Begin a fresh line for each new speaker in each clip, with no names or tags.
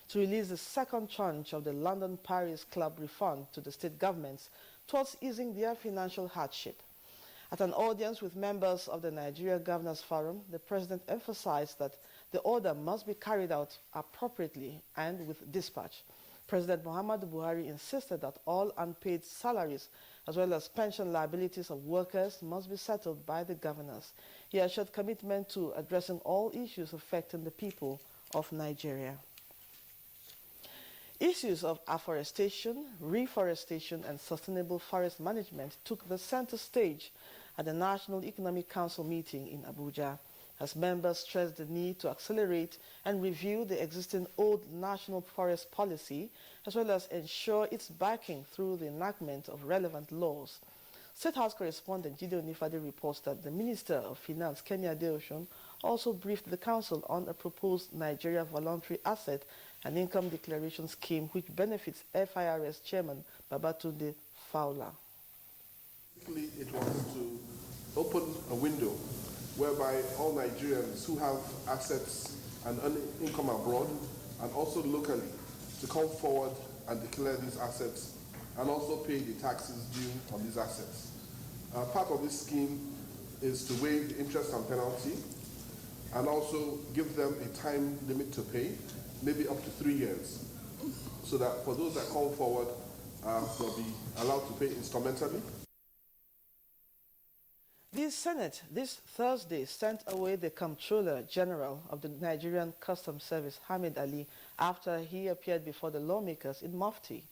to release the second tranche of the London Paris Club refund to the state governments towards easing their financial hardship. At an audience with members of the Nigeria Governors Forum, the president emphasized that the order must be carried out appropriately and with dispatch. President Muhammadu Buhari insisted that all unpaid salaries as well as pension liabilities of workers must be settled by the governors. He assured commitment to addressing all issues affecting the people of Nigeria. Issues of afforestation, reforestation, and sustainable forest management took the center stage at the National Economic Council meeting in Abuja, as members stressed the need to accelerate and review the existing old national forest policy, as well as ensure its backing through the enactment of relevant laws. State House correspondent Jide Onifade reports that the Minister of Finance, Kenya Adeosun, also briefed the Council on a proposed Nigeria Voluntary Asset and Income Declaration Scheme which benefits FIRS Chairman Babatunde Fowler.
It wanted to open a window whereby all Nigerians who have assets and income abroad and also locally to come forward and declare these assets and also pay the taxes due on these assets. Part of this scheme is to waive the interest and penalty and also give them a time limit to pay, maybe up to 3 years, so that for those that come forward, they'll be allowed to pay instrumentally.
The Senate this Thursday sent away the Comptroller General of the Nigerian Customs Service, Hamid Ali, after he appeared before the lawmakers in Mufti.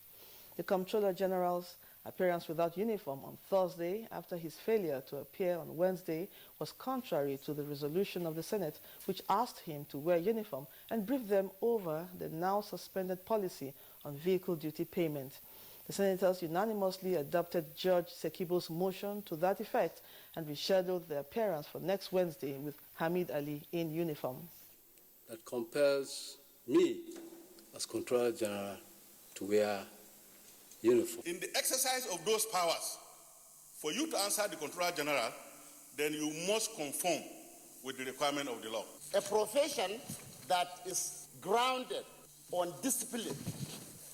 The Comptroller General's appearance without uniform on Thursday after his failure to appear on Wednesday was contrary to the resolution of the Senate, which asked him to wear uniform and brief them over the now suspended policy on vehicle duty payment. The senators unanimously adopted Judge Sekibo's motion to that effect and rescheduled the appearance for next Wednesday with Hamid Ali in uniform.
That compels me as Comptroller General to wear uniform.
In the exercise of those powers, for you to answer the Comptroller General, then you must conform with the requirement of the law.
A profession that is grounded on discipline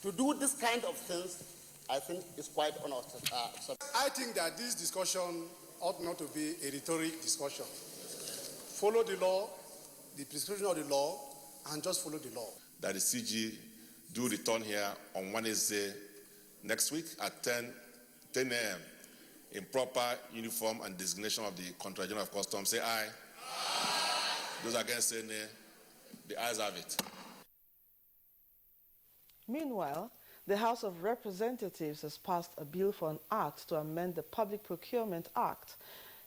to do this kind of things, I think, is quite unacceptable.
I think that this discussion ought not to be a rhetoric discussion. Follow the law, the prescription of the law, and just follow the law.
That the CG do return here on Wednesday next week at 10 a.m. in proper uniform and designation of the Comptroller General of Customs. Say aye. Aye. Those against say nay. The ayes have it.
Meanwhile, the House of Representatives has passed a bill for an act to amend the Public Procurement Act.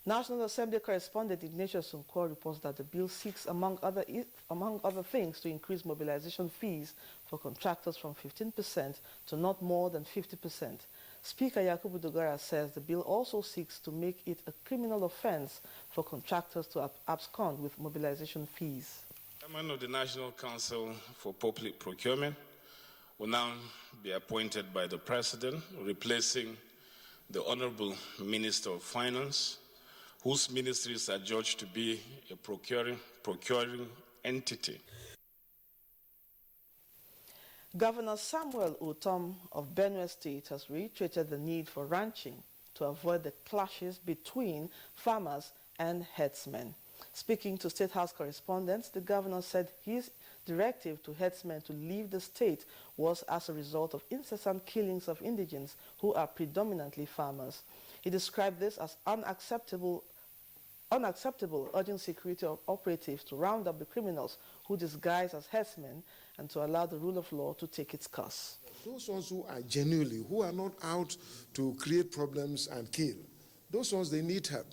National Assembly correspondent Ignatius Sunko reports that the bill seeks, among other things, to increase mobilization fees for contractors from 15% to not more than 50%. Speaker Yakubu Dogara says the bill also seeks to make it a criminal offense for contractors to abscond with mobilization fees.
Chairman of the National Council for Public Procurement will now be appointed by the President, replacing the Honorable Minister of Finance, whose ministries are judged to be a procuring entity.
Governor Samuel Utom of Benue State has reiterated the need for ranching to avoid the clashes between farmers and herdsmen. Speaking to State House correspondents, the governor said his directive to herdsmen to leave the state was as a result of incessant killings of indigents who are predominantly farmers. He described this as unacceptable, urging security operatives to round up the criminals who disguise as herdsmen and to allow the rule of law to take its course.
Those ones who are genuinely, who are not out to create problems and kill, those ones, they need help.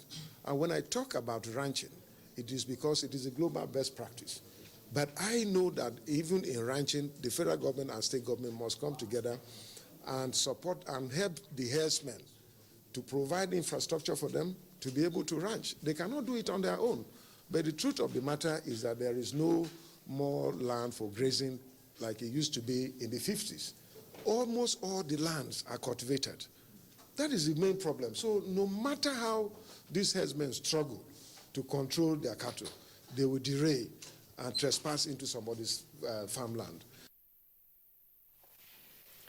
And when I talk about ranching, it is because it is a global best practice. But I know that even in ranching, the federal government and state government must come together and support and help the herdsmen to provide infrastructure for them to be able to ranch. They cannot do it on their own. But the truth of the matter is that there is no more land for grazing like it used to be in the 50s. Almost all the lands are cultivated. That is the main problem. So no matter how these herdsmen struggle to control their cattle, they will derail and trespass into somebody's farmland.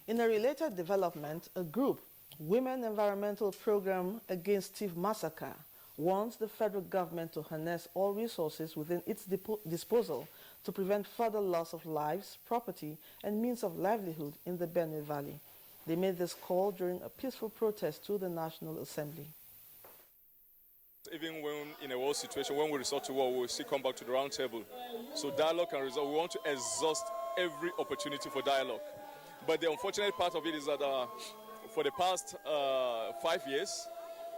In a related development, a group, Women Environmental Program Against Thief Massacre, wants the federal government to harness all resources within its disposal to prevent further loss of lives, property, and means of livelihood in the Benue Valley. They made this call during a peaceful protest to the National Assembly.
Even when in a war situation, when we resort to war, we will still come back to the round table. So dialogue can result. We want to exhaust every opportunity for dialogue. But the unfortunate part of it is that for the past 5 years,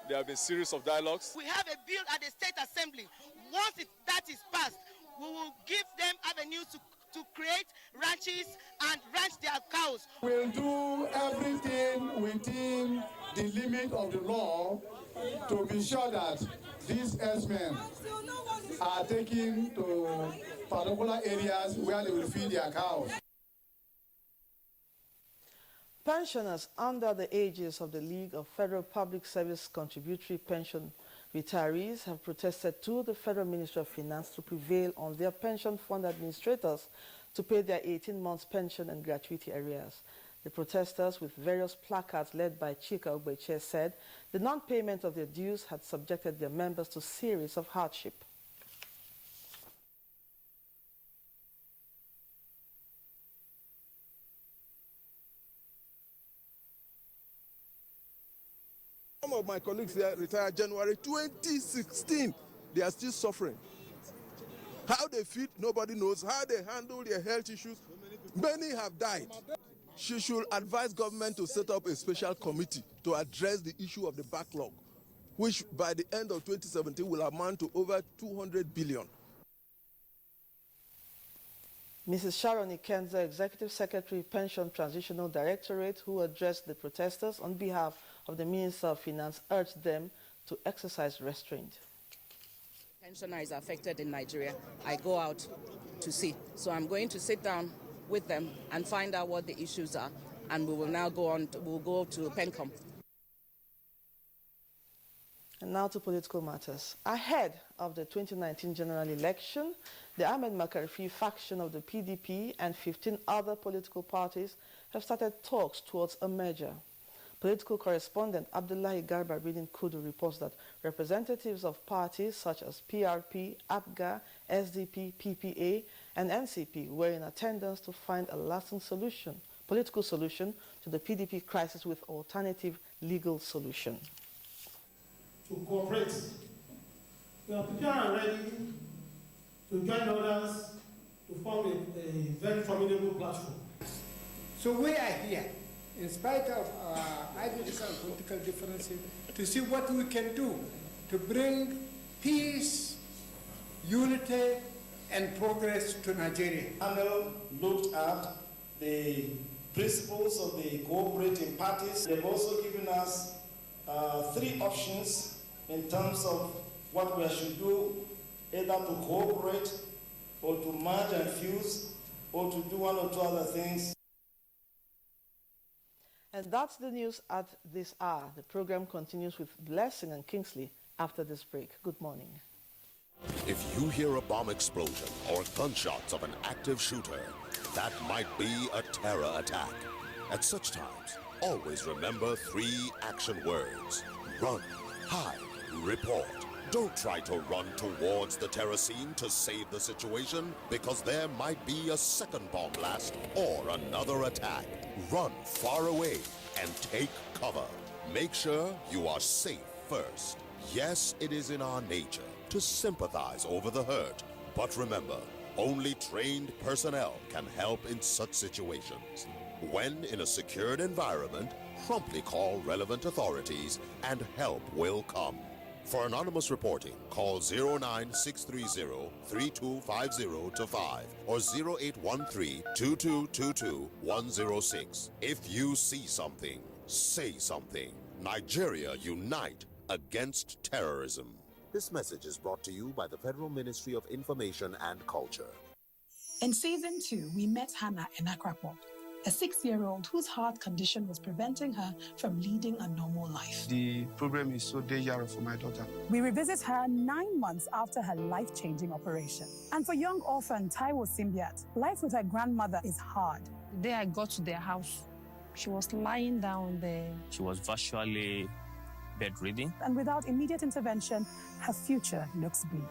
there have been a series of dialogues.
We have a bill at the State Assembly. Once that is passed, we will give them avenues to create ranches and ranch their cows.
We'll do everything within the limit of the law to be sure that these herdsmen are taken to particular areas where they will feed their cows.
Pensioners under the aegis of the League of Federal Public Service Contributory Pension Retirees have protested to the Federal Ministry of Finance to prevail on their pension fund administrators to pay their 18 months pension and gratuity arrears. The protesters, with various placards led by Chika Ogbeche, said the non-payment of their dues had subjected their members to a series of hardship.
Some of my colleagues here retired January 2016. They are still suffering. How they feed, nobody knows. How they handle their health issues, many have died. She should advise government to set up a special committee to address the issue of the backlog, which by the end of 2017 will amount to over 200 billion.
Mrs. Sharon Ikenza, Executive Secretary, Pension Transitional Directorate, who addressed the protesters on behalf of the Minister of Finance, urged them to exercise restraint.
Pensioner is affected in Nigeria. I go out to see. So I'm going to sit down with them and find out what the issues are. And we will now go on, we'll go to PENCOM.
And now to political matters. Ahead of the 2019 general election, the Ahmed Makarfi faction of the PDP and 15 other political parties have started talks towards a merger. Political correspondent Abdullahi Garba reading Kudu reports that representatives of parties such as PRP, APGA, SDP, PPA, and NCP were in attendance to find a lasting solution, political solution to the PDP crisis with alternative legal solution.
To cooperate. We are prepared and ready to join others to form a very formidable platform.
So we are here, in spite of our ideological and political differences, to see what we can do to bring peace, unity, and progress to Nigeria.
Panel looked at the principles of the cooperating parties. They've also given us 3 options in terms of what we should do, either to cooperate or to merge and fuse or to do 1 or 2 other things.
And that's the news at this hour. The program continues with Blessing and Kingsley after this break. Good morning.
If you hear a bomb explosion or gunshots of an active shooter, that might be a terror attack. At such times, always remember 3 action words: run, hide, report. Don't try to run towards the terror scene to save the situation, because there might be a second bomb blast or another attack. Run far away and take cover. Make sure you are safe first. Yes, it is in our nature to sympathize over the hurt, but remember, only trained personnel can help in such situations. When in a secured environment, promptly call relevant authorities and help will come. For anonymous reporting, call 09630-3250-5 or 0813-2222-106. If you see something, say something. Nigeria unite against terrorism.
This message is brought to you by the Federal Ministry of Information and Culture.
In season 2, we met Hannah in Akrapo, a 6-year-old whose heart condition was preventing her from leading a normal life.
The problem is so dangerous for my daughter.
We revisit her 9 months after her life-changing operation. And for young orphan Taiwo Simbiat, life with her grandmother is hard.
The day I got to their house,
She was lying down there.
She was virtually bedridden.
And without immediate intervention, her future looks bleak.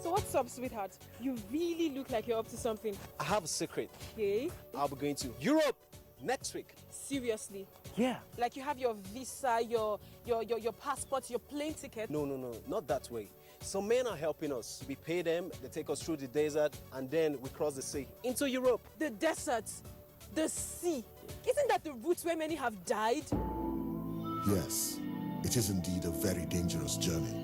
So what's up, sweetheart? You really look like you're up to something.
I have a secret.
Okay.
I'll be going to Europe next week.
Seriously?
Yeah.
Like you have your visa, your passport, your plane ticket?
No, not that way. Some men are helping us. We pay them, they take us through the desert, and then we cross the sea into Europe.
The desert, the sea. Isn't that the route where many have died?
Yes, it is indeed a very dangerous journey.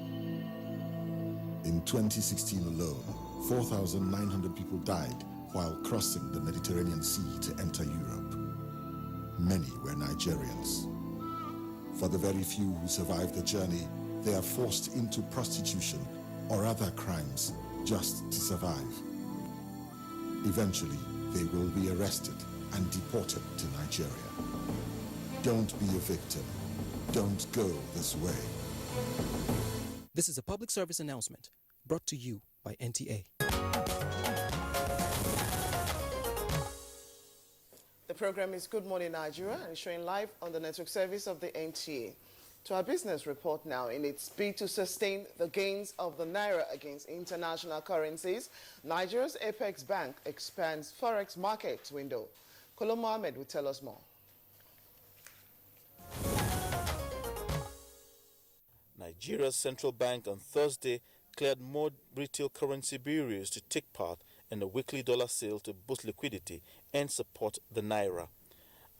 In 2016 alone, 4,900 people died while crossing the Mediterranean Sea to enter Europe. Many were Nigerians. For the very few who survived the journey, they are forced into prostitution or other crimes just to survive. Eventually, they will be arrested and deported to Nigeria. Don't be a victim. Don't go this way.
This is a public service announcement brought to you by NTA.
The program is Good Morning Nigeria and is showing live on the network service of the NTA. To our business report now. In its bid to sustain the gains of the Naira against international currencies, Nigeria's Apex Bank expands Forex market window. Kolo Mohammed will tell us more.
Nigeria's central bank on Thursday cleared more retail currency bureaus to take part in a weekly dollar sale to boost liquidity and support the Naira.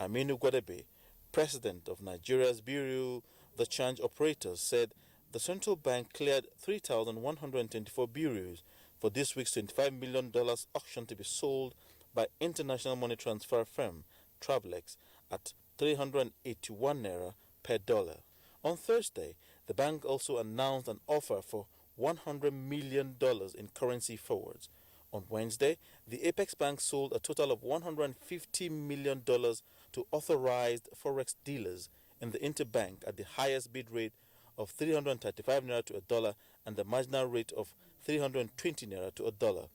Aminu Gwadebe, president of Nigeria's Bureau the Change Operators, said the central bank cleared 3,124 bureaus for this week's $25 million auction to be sold by international money transfer firm Travelex at 381 naira per dollar. On Thursday, the bank also announced an offer for $100 million in currency forwards. On Wednesday, the Apex Bank sold a total of $150 million to authorized Forex dealers in the interbank at the highest bid rate of 335 naira to a dollar and the marginal rate of 320 naira to a dollar.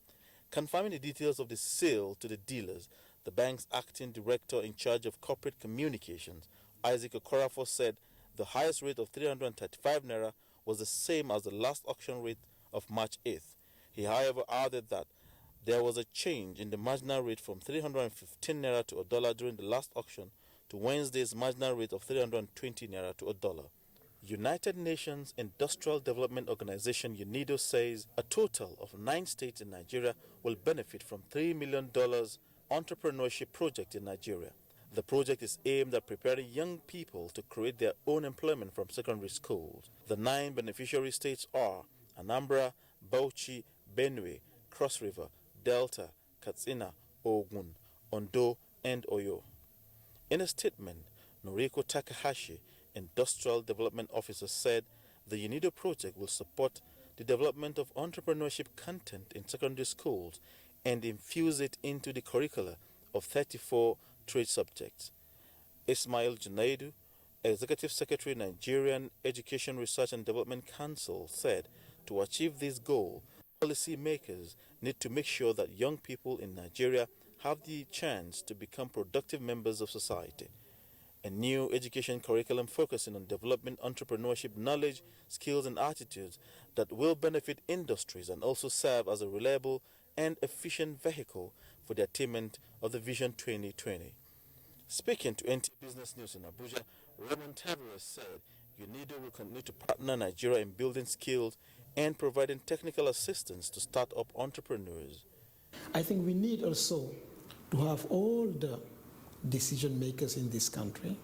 Confirming the details of the sale to the dealers, the bank's acting director in charge of corporate communications, Isaac Okorafor, said the highest rate of 335 naira was the same as the last auction rate of March 8th. He, however, added that there was a change in the marginal rate from 315 naira to a dollar during the last auction to Wednesday's marginal rate of 320 naira to a dollar. United Nations Industrial Development Organization UNIDO says a total of 9 states in Nigeria will benefit from $3 million entrepreneurship project in Nigeria. The project is aimed at preparing young people to create their own employment from secondary schools. The 9 beneficiary states are Anambra, Bauchi, Benue, Cross River, Delta, Katsina, Ogun, Ondo, and Oyo. In a statement, Noriko Takahashi, Industrial Development Officer, said the UNIDO project will support the development of entrepreneurship content in secondary schools and infuse it into the curricula of 34 trade subjects. Ismail Junaidu, Executive Secretary, Nigerian Education Research and Development Council, said to achieve this goal, policymakers need to make sure that young people in Nigeria have the chance to become productive members of society. A new education curriculum focusing on developing entrepreneurship knowledge, skills, and attitudes that will benefit industries and also serve as a reliable and efficient vehicle for the attainment of the Vision 2020. Speaking to NT Business News in Abuja, Raymond Tavares said UNIDO will continue to partner Nigeria in building skills and providing technical assistance to start-up entrepreneurs.
I think we need also to have all the decision makers in this country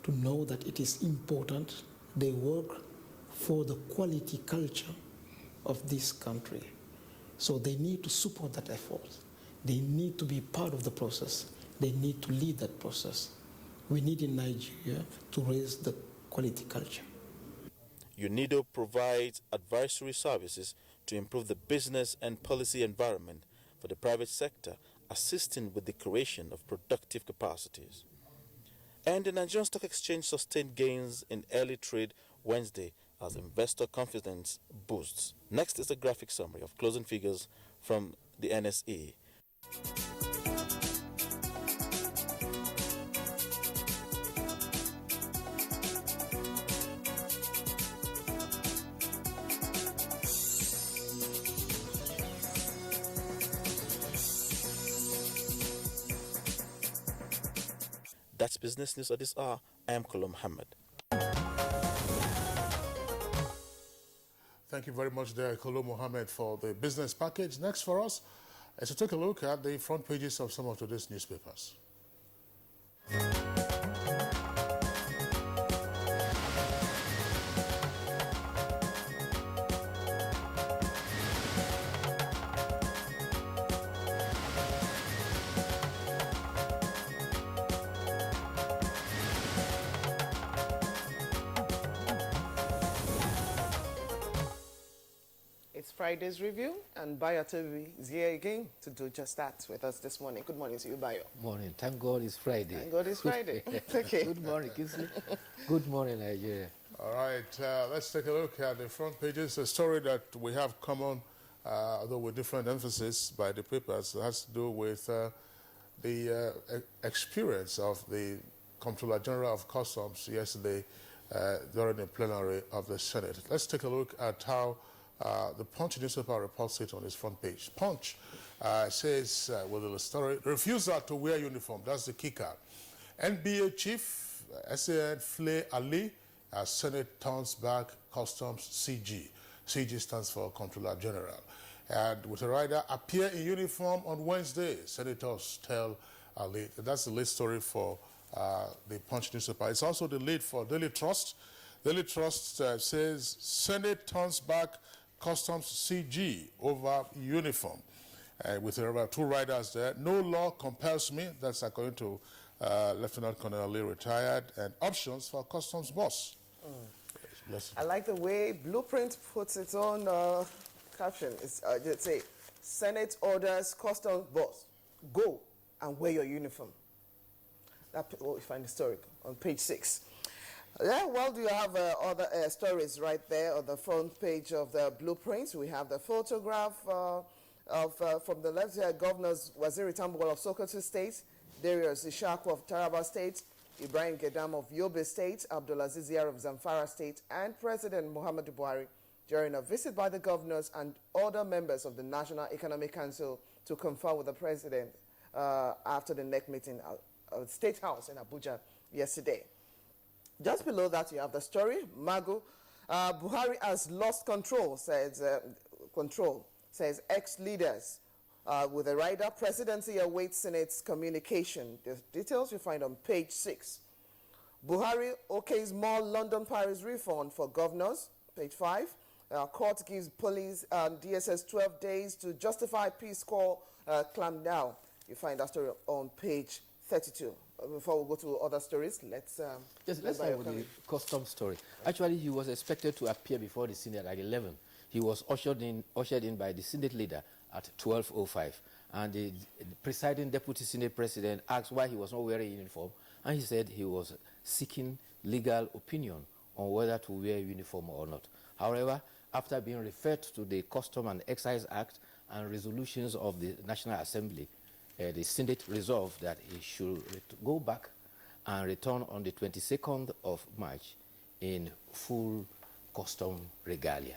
to know that it is important they work for the quality culture of this country. So they need to support that effort. They need to be part of the process. They need to lead that process. We need in Nigeria to raise the quality culture.
UNIDO provides advisory services to improve the business and policy environment for the private sector, assisting with the creation of productive capacities. And the Nigerian Stock Exchange sustained gains in early trade Wednesday as investor confidence boosts. Next is a graphic summary of closing figures from the NSE. That's business news at this hour. I am Kolo Muhammad.
Thank you very much there, Kolo Muhammad, for the business package. Next for us is to take a look at the front pages of some of today's newspapers.
Friday's review, and Bayo TV is here again to do just that with us this morning. Good morning to you, Bayo.
Morning. Thank God it's Friday.
Thank God it's Friday. Okay.
Good morning, Kingsley. Good morning, Nigeria.
All right, let's take a look at the front pages. A story that we have common, although with different emphasis by the papers, has to do with the experience of the Comptroller General of Customs yesterday during the plenary of the Senate. Let's take a look at how the Punch newspaper reports it on its front page. Punch says, with the story, refusal to wear uniform. That's the kicker. NBA chief, SAN Flay Ali, Senate turns back Customs CG. CG stands for Comptroller General. And with a rider appear in uniform on Wednesday, senators tell Ali. That's the lead story for the Punch newspaper. It's also the lead for Daily Trust. Daily Trust says, Senate turns back Customs CG over uniform. With two riders there. No law compels me. That's according to Lieutenant Colonel Lee, retired. And options for Customs boss.
I like the way Blueprint puts its own caption. It's say, Senate orders Customs boss, go and wear your uniform. That's what we find historic on page 6. Yeah, well, do you have other stories right there on the front page of the Blueprints? We have the photograph from the left here, Governors Waziri Tambuwal of Sokoto State, Darius Ishaku of Taraba State, Ibrahim Gedam of Yobe State, Abdulaziz Yar of Zamfara State, and President Muhammadu Buhari during a visit by the governors and other members of the National Economic Council to confer with the president after the NEC meeting at the State House in Abuja yesterday. Just below that, you have the story. Magu, Buhari has lost control, says ex-leaders. With a rider, presidency awaits Senate's communication. The details you find on page 6. Buhari okays more London-Paris refund for governors, page 5. Court gives police DSS 12 days to justify Peace Corps clampdown. You find that story on page 32. Before we go to other stories, let's start with
the Customs story. Actually, he was expected to appear before the Senate at 11. He was ushered in by the Senate leader at 12:05. And the presiding deputy Senate president asked why he was not wearing a uniform, and he said he was seeking legal opinion on whether to wear a uniform or not. However, after being referred to the Custom and Excise Act and resolutions of the National Assembly, the Senate resolved that he should go back and return on the 22nd of March in full custom regalia.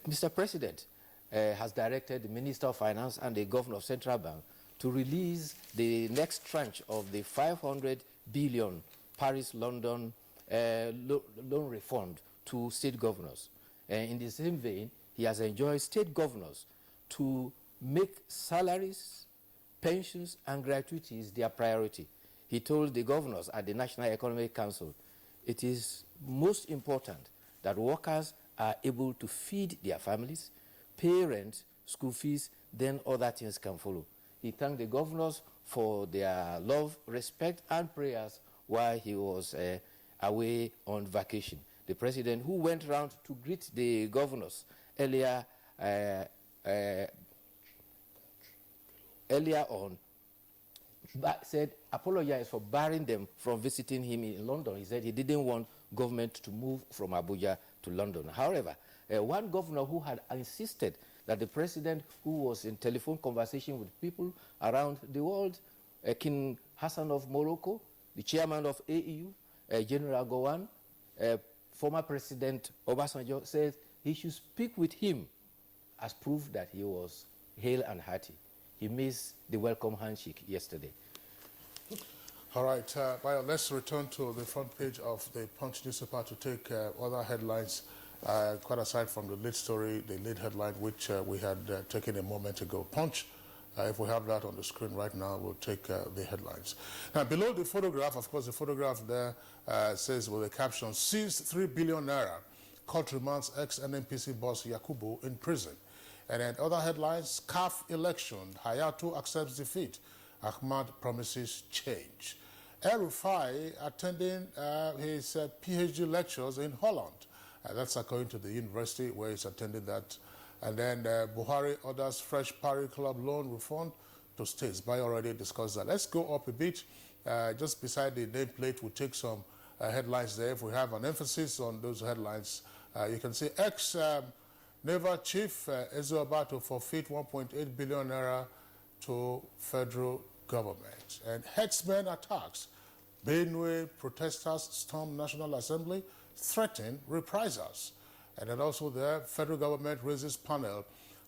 Mr. President has directed the Minister of Finance and the Governor of Central Bank to release the next tranche of the 500 billion Paris-London loan refund to state governors. In the same vein, he has enjoined state governors to make salaries, pensions and gratuities their priority. He told the governors at the National Economic Council, it is most important that workers are able to feed their families, pay rent, school fees, then other things can follow. He thanked the governors for their love, respect and prayers while he was away on vacation. The president, who went around to greet the governors earlier on, said apologized for barring them from visiting him in London. He said he didn't want government to move from Abuja to London. However, one governor who had insisted that the president, who was in telephone conversation with people around the world, King Hassan of Morocco, the chairman of AEU, General Gowon, former President Obasanjo, said he should speak with him as proof that he was hale and hearty. He missed the welcome handshake yesterday.
All right, Bayo, let's return to the front page of the Punch newspaper to take other headlines, quite aside from the lead story, the lead headline, which we had taken a moment ago. Punch, if we have that on the screen right now, we'll take the headlines. Now, below the photograph, of course, the photograph there says with the caption, seized 3 billion naira, court remands ex-NNPC boss Yakubu in prison. And then other headlines, CAF election, Hayatu accepts defeat, Ahmad promises change. El-Rufai attending his PhD lectures in Holland. That's according to the university where he's attended that. And then Buhari orders fresh Parry Club loan refund to states. By already discussed that. Let's go up a bit. Just beside the nameplate, we'll take some headlines there. If we have an emphasis on those headlines, you can see ex-Naval Chief Ezo Abato forfeit 1.8 billion naira to federal government. And herdsmen attacks. Benue protesters storm National Assembly, threaten reprisals. And then also the federal government raises panel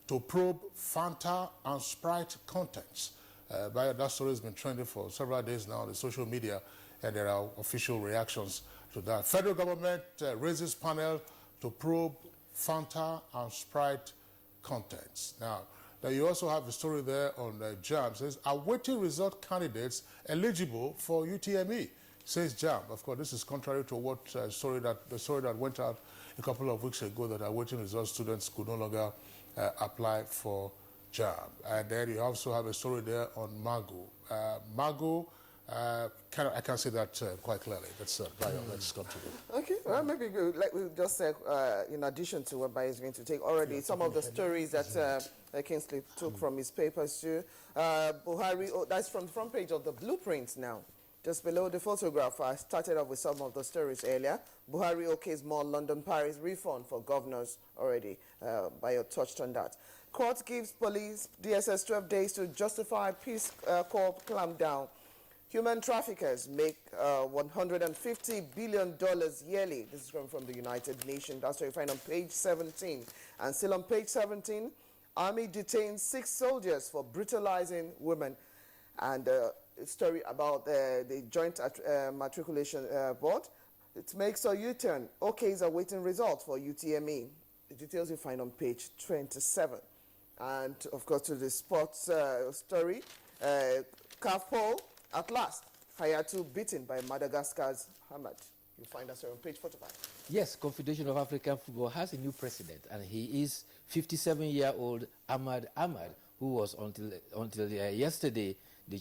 to probe Fanta and Sprite contents. That story has been trending for several days now on the social media, and there are official reactions to that. Federal government raises panel to probe Fanta and Sprite contents. Now you also have a story there on JAM. It says, awaiting result candidates eligible for UTME, says JAM. Of course, this is contrary to what the story that went out a couple of weeks ago, that awaiting result students could no longer apply for JAM. And then you also have a story there on Mago. Mago, I can say that quite clearly. That's Bayo. Let's continue.
Okay, well, maybe we'll just say, in addition to what Bayo is going to take already, some of the stories that Kingsley took from his papers too. Buhari, that's from the front page of the Blueprint now. Just below the photograph, I started off with some of the stories earlier. Buhari okays more London Paris refund for governors already. Bayo touched on that. Court gives police DSS 12 days to justify Peace Corps clampdown. Human traffickers make $150 billion yearly. This is coming from the United Nations. That's what you find on page 17. And still on page 17, Army detains 6 soldiers for brutalizing women. And a story about the Joint Matriculation Board. It makes a U-turn. OKs are waiting results for UTME. The details you find on page 27. And, of course, to the sports story, CAF poll, at last, Hayatu beaten by Madagascar's Hamad. You find us on page 45.
Yes, Confederation of African Football has a new president, and he is 57-year-old Ahmad Ahmad, who was until yesterday the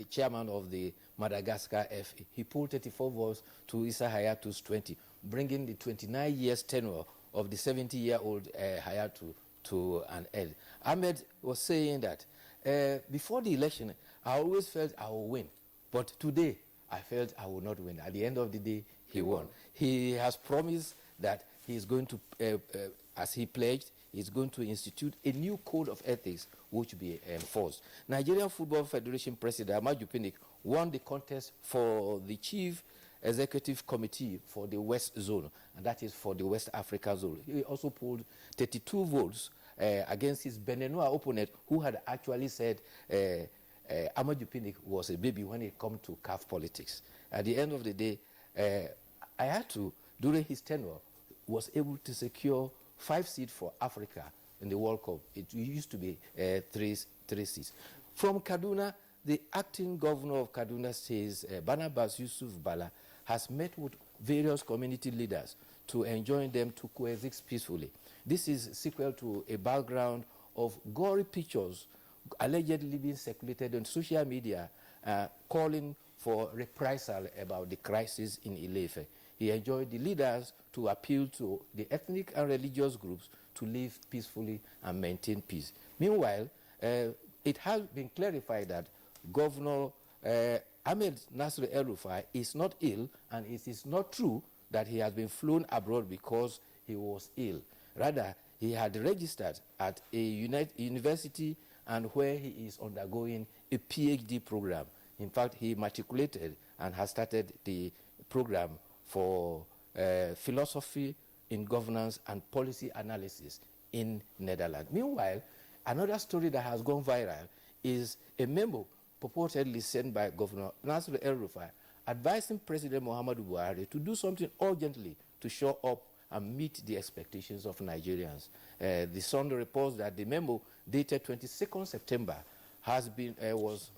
chairman of the Madagascar FA. He pulled 34 votes to Issa Hayatu's 20, bringing the 29 years tenure of the 70-year-old Hayatu to an end. Ahmed was saying that before the election, I always felt I would win, but today I felt I would not win. At the end of the day, he won. He has promised that he is going to, as he pledged, he is going to institute a new code of ethics which will be enforced. Nigerian Football Federation President Amaju Pinnick won the contest for the Chief Executive Committee for the West Zone, and that is for the West Africa Zone. He also pulled 32 votes against his Benenoa opponent, who had actually said Amaju Pinnick was a baby when it comes to CAF politics. At the end of the day, Hayatu, during his tenure, was able to secure 5 seats for Africa in the World Cup. It used to be 3 seats. From Kaduna, the acting governor of Kaduna says Barnabas Yusuf Bala has met with various community leaders to enjoin them to coexist peacefully. This is sequel to a background of gory pictures allegedly being circulated on social media calling for reprisal about the crisis in Ile-Ife. He enjoined the leaders to appeal to the ethnic and religious groups to live peacefully and maintain peace. Meanwhile, it has been clarified that Governor Ahmed Nasir El-Rufai is not ill, and it is not true that he has been flown abroad because he was ill. Rather, he had registered at a university and where he is undergoing a PhD program. In fact, he matriculated and has started the program for philosophy in governance and policy analysis in Netherlands. Meanwhile, another story that has gone viral is a memo purportedly sent by Governor Nasir El-Rufai advising President Muhammadu Buhari to do something urgently to show up and meet the expectations of Nigerians. The Sun reports that the memo dated 22nd September was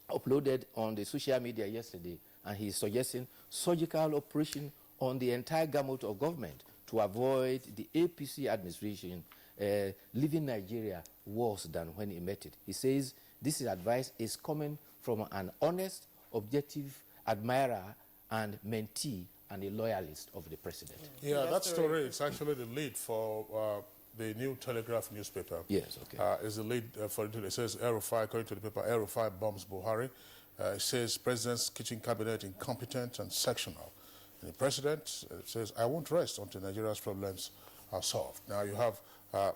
uploaded on the social media yesterday, and he is suggesting surgical operation on the entire gamut of government to avoid the APC administration leaving Nigeria worse than when he met it. He says this advice is coming from an honest, objective admirer and mentee and a loyalist of the president.
Yeah, that story is actually the lead for the New Telegraph newspaper.
Yes, okay.
Is the lead for it. It says El-Rufai, according to the paper, El-Rufai bombs Buhari. It says President's kitchen cabinet incompetent and sectional. And the president says, I won't rest until Nigeria's problems are solved. Now you have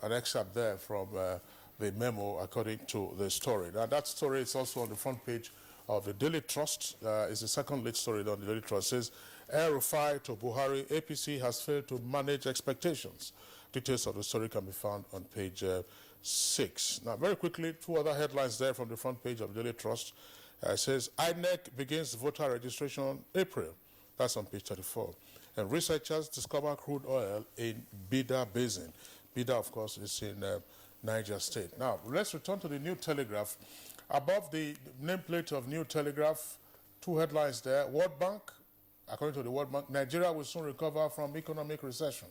an excerpt there from the memo according to the story. Now that story is also on the front page of the Daily Trust. It's the second lead story on the Daily Trust. It says, El-Rufai to Buhari, APC has failed to manage expectations. Details of the story can be found on page 6. Now, very quickly, two other headlines there from the front page of the Daily Trust. It says, INEC begins voter registration on April. That's on page 34. And researchers discover crude oil in Bida Basin. Bida, of course, is in Niger State. Now, let's return to the New Telegraph. Above the nameplate of New Telegraph, two headlines there. World Bank, according to the World Bank, Nigeria will soon recover from economic recession.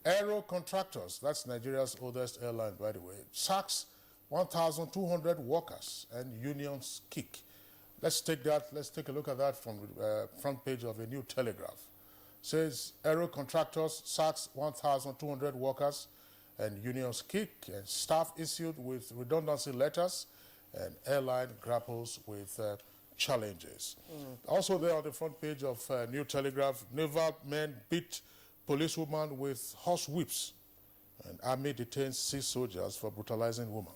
Aero Contractors, that's Nigeria's oldest airline, by the way, sacks 1,200 workers and unions kick. Let's take a look at that from the front page of the New Telegraph. It says Aero Contractors sacks 1,200 workers and unions kick, and staff issued with redundancy letters, and airline grapples with challenges. Also there on the front page of New Telegraph, naval men beat policewoman with horse whips, and army detains 6 soldiers for brutalizing woman.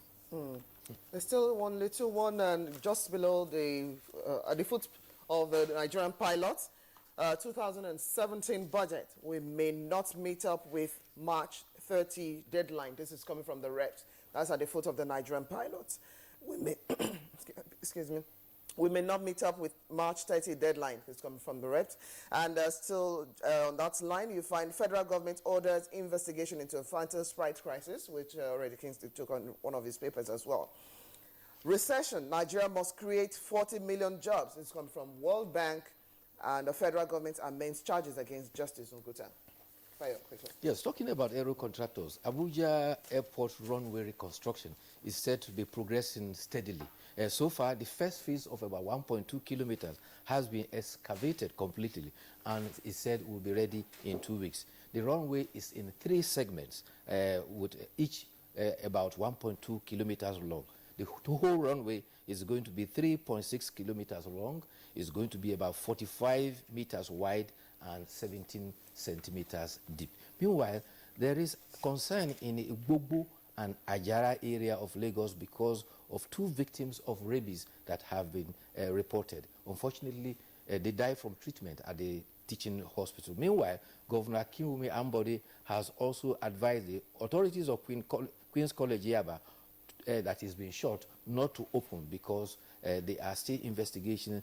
There's still one little one, and just below the, at the foot of the Nigerian pilots, 2017 budget. We may not meet up with March 30 deadline. This is coming from the reps. That's at the foot of the Nigerian pilots. We may, excuse me, we may not meet up with March 30 deadline. It's coming from the reps. And still on that line, you find federal government orders investigation into a Fanta Sprite crisis, which already Kingsley took on one of his papers as well. Recession, Nigeria must create 40 million jobs. It's come from World Bank, and the federal government amends charges against Justice Nguta. Fire quickly.
Yes, talking about aero contractors, Abuja Airport runway reconstruction is said to be progressing steadily. So far, the first phase of about 1.2 kilometers has been excavated completely, and is said will be ready in 2 weeks. The runway is in 3 segments, with each about 1.2 kilometers long. The whole runway is going to be 3.6 kilometers long. It's going to be about 45 meters wide and 17 centimeters deep. Meanwhile, there is concern in Igbobo and Ajara area of Lagos because of 2 victims of rabies that have been reported. Unfortunately, they died from treatment at the teaching hospital. Meanwhile, Governor Kinwumi Ambode has also advised the authorities of Queen's College Yaba that is being shut not to open because they are still investigating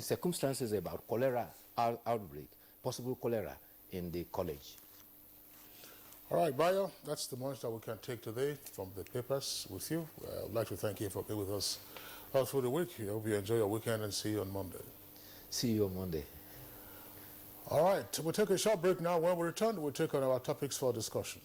circumstances about cholera outbreak, possible cholera in the college.
All right, Bayo, that's the most that we can take today from the papers with you. I'd like to thank you for being with us all through the week. I hope you enjoy your weekend and see you on Monday.
See you on Monday.
All right, we'll take a short break now. When we return, we'll take on our topics for discussion.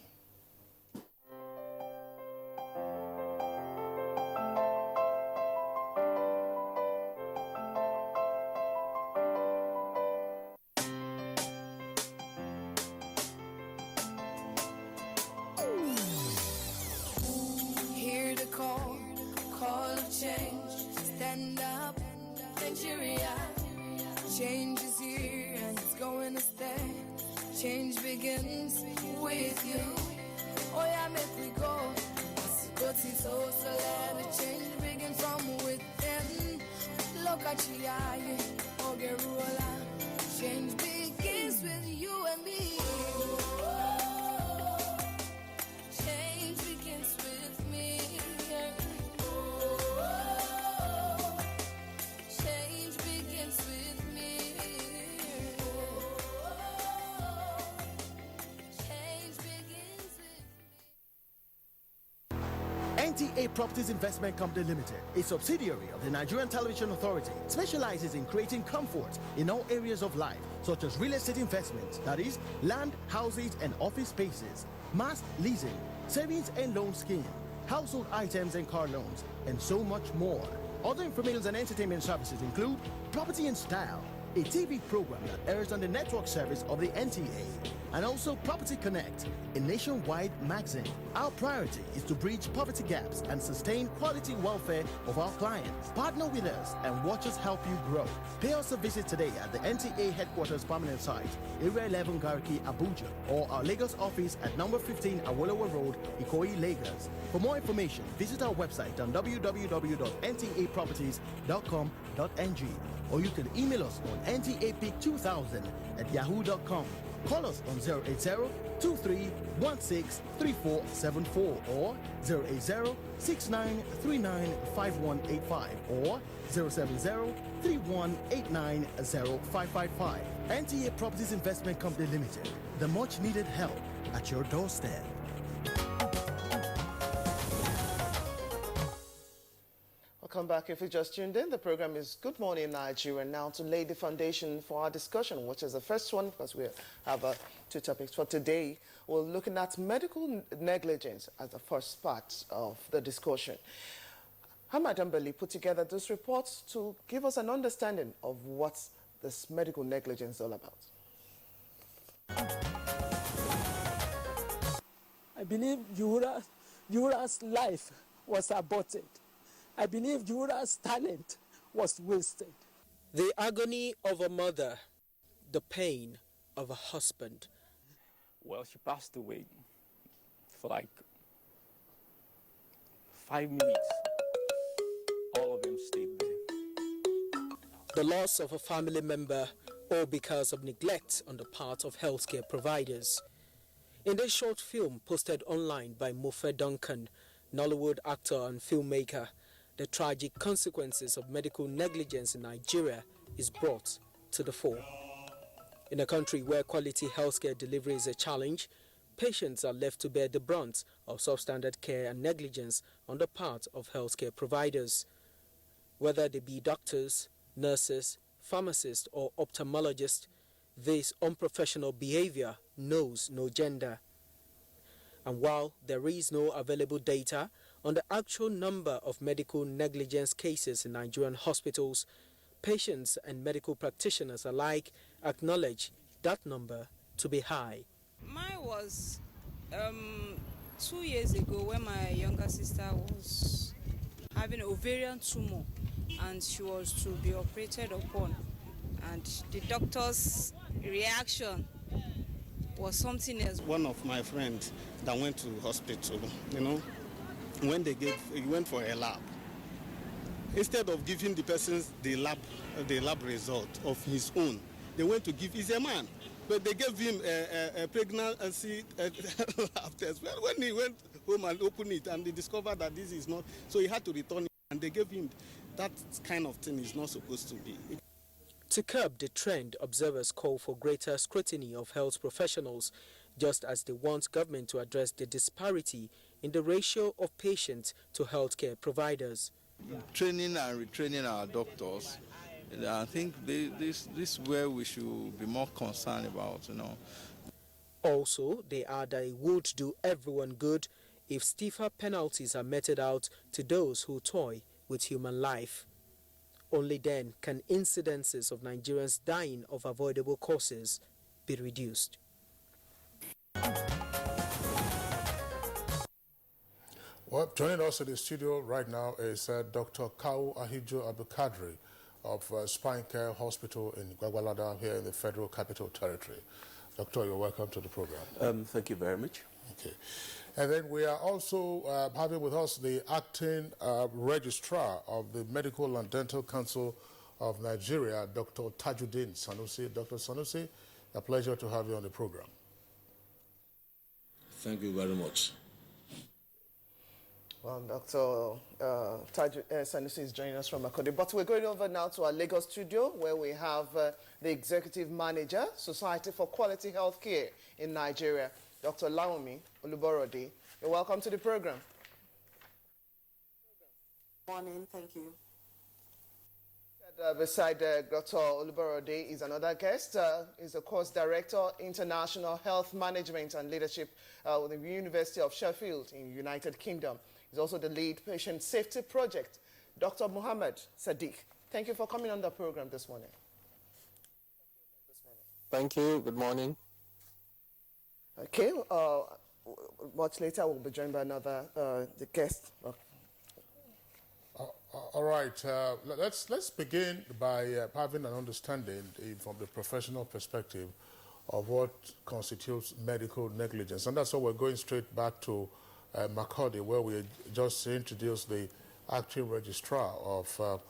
Stand up, Nigeria. Change is here and it's going to stay. with you. Oh yeah, make we go. Go so let the change begin from within. Look at you, okay, ruler. Change begins with you and me. Change begins with me. Change begins with me. Change begins with
NTA Properties Investment Company Limited, a subsidiary of the Nigerian Television Authority, specializes in creating comfort in all areas of life, such as real estate investments, that is, land, houses, and office spaces, mass leasing, savings and loan scheme, household items and car loans, and so much more. Other information and entertainment services include Property in Style, a TV program that airs on the network service of the NTA, and also Property Connect, a nationwide magazine. Our priority is to bridge poverty gaps and sustain quality welfare of our clients. Partner with us and watch us help you grow. Pay us a visit today at the NTA headquarters permanent site, Area 11 Garki, Abuja, or our Lagos office at number 15 Awolowo Road, Ikoyi, Lagos. For more information, visit our website on www.ntaproperties.com.ng, or you can email us on ntapeak2000@yahoo.com. Call us on 080-2316-3474 or 080-6939-5185 or 070-3189-0555. NTA Properties Investment Company Limited, the much needed help at your doorstep.
Welcome back. If you just tuned in, the program is Good Morning Nigeria. Now to lay the foundation for our discussion, which is the first one, because we have two topics for today. We're looking at medical negligence as the first part of the discussion. Hamad Ambali put together this report to give us an understanding of what this medical negligence is all about.
I believe Yura's life was aborted. I believe Yura's talent was wasted.
The agony of a mother, the pain of a husband.
Well, she passed away for like 5 minutes. All of them stayed there.
The loss of a family member, all because of neglect on the part of healthcare providers. In this short film posted online by Mofe Duncan, Nollywood actor and filmmaker, the tragic consequences of medical negligence in Nigeria is brought to the fore. In a country where quality healthcare delivery is a challenge, patients are left to bear the brunt of substandard care and negligence on the part of healthcare providers. Whether they be doctors, nurses, pharmacists, or ophthalmologists, this unprofessional behavior knows no gender. And while there is no available data on the actual number of medical negligence cases in Nigerian hospitals, patients and medical practitioners alike acknowledge that number to be high.
Mine was 2 years ago when my younger sister was having ovarian tumor and she was to be operated upon, and the doctor's reaction was something else.
One of my friends that went to hospital, when he went for a lab, instead of giving the person the lab result of his own, they went to give, he's a man, but they gave him a pregnancy lab test. Well, when he went home and opened it and they discovered that this is not, so he had to return it, and they gave him that kind of thing is not supposed to be.
To curb the trend, observers call for greater scrutiny of health professionals, just as they want government to address the disparity in the ratio of patients to healthcare providers.
Training and retraining our doctors, I think this is where we should be more concerned about,
Also, they add that it would do everyone good if stiffer penalties are meted out to those who toy with human life. Only then can incidences of Nigerians dying of avoidable causes be reduced.
Well, joining us in the studio right now is Dr. Kawu Ahijo Abukadri of Spine Care Hospital in Gwagwalada here in the Federal Capital Territory. Doctor, you're welcome to the program.
Thank you very much.
Okay. And then we are also having with us the acting registrar of the Medical and Dental Council of Nigeria, Dr. Tajuddin Sanusi. Dr. Sanusi, a pleasure to have you on the program.
Thank you very much.
Well, Dr. Sanusi is joining us from Makurdi. But we're going over now to our Lagos studio, where we have the Executive Manager, Society for Quality Healthcare in Nigeria, Dr. Laomi Oluborode. You're welcome to the program.
Morning, thank you.
Beside Dr. Oluborode is another guest. He's the course director, International Health Management and Leadership with the University of Sheffield in United Kingdom. He's also the lead patient safety project, Dr. Muhammad Sadiq. Thank you for coming on the program this morning.
Thank you. Good morning.
Okay. Much later, we'll be joined by another the guest.
All right. Let's begin by having an understanding from the professional perspective of what constitutes medical negligence, and that's why we're going straight back to Makurdi, where we just introduced the acting registrar of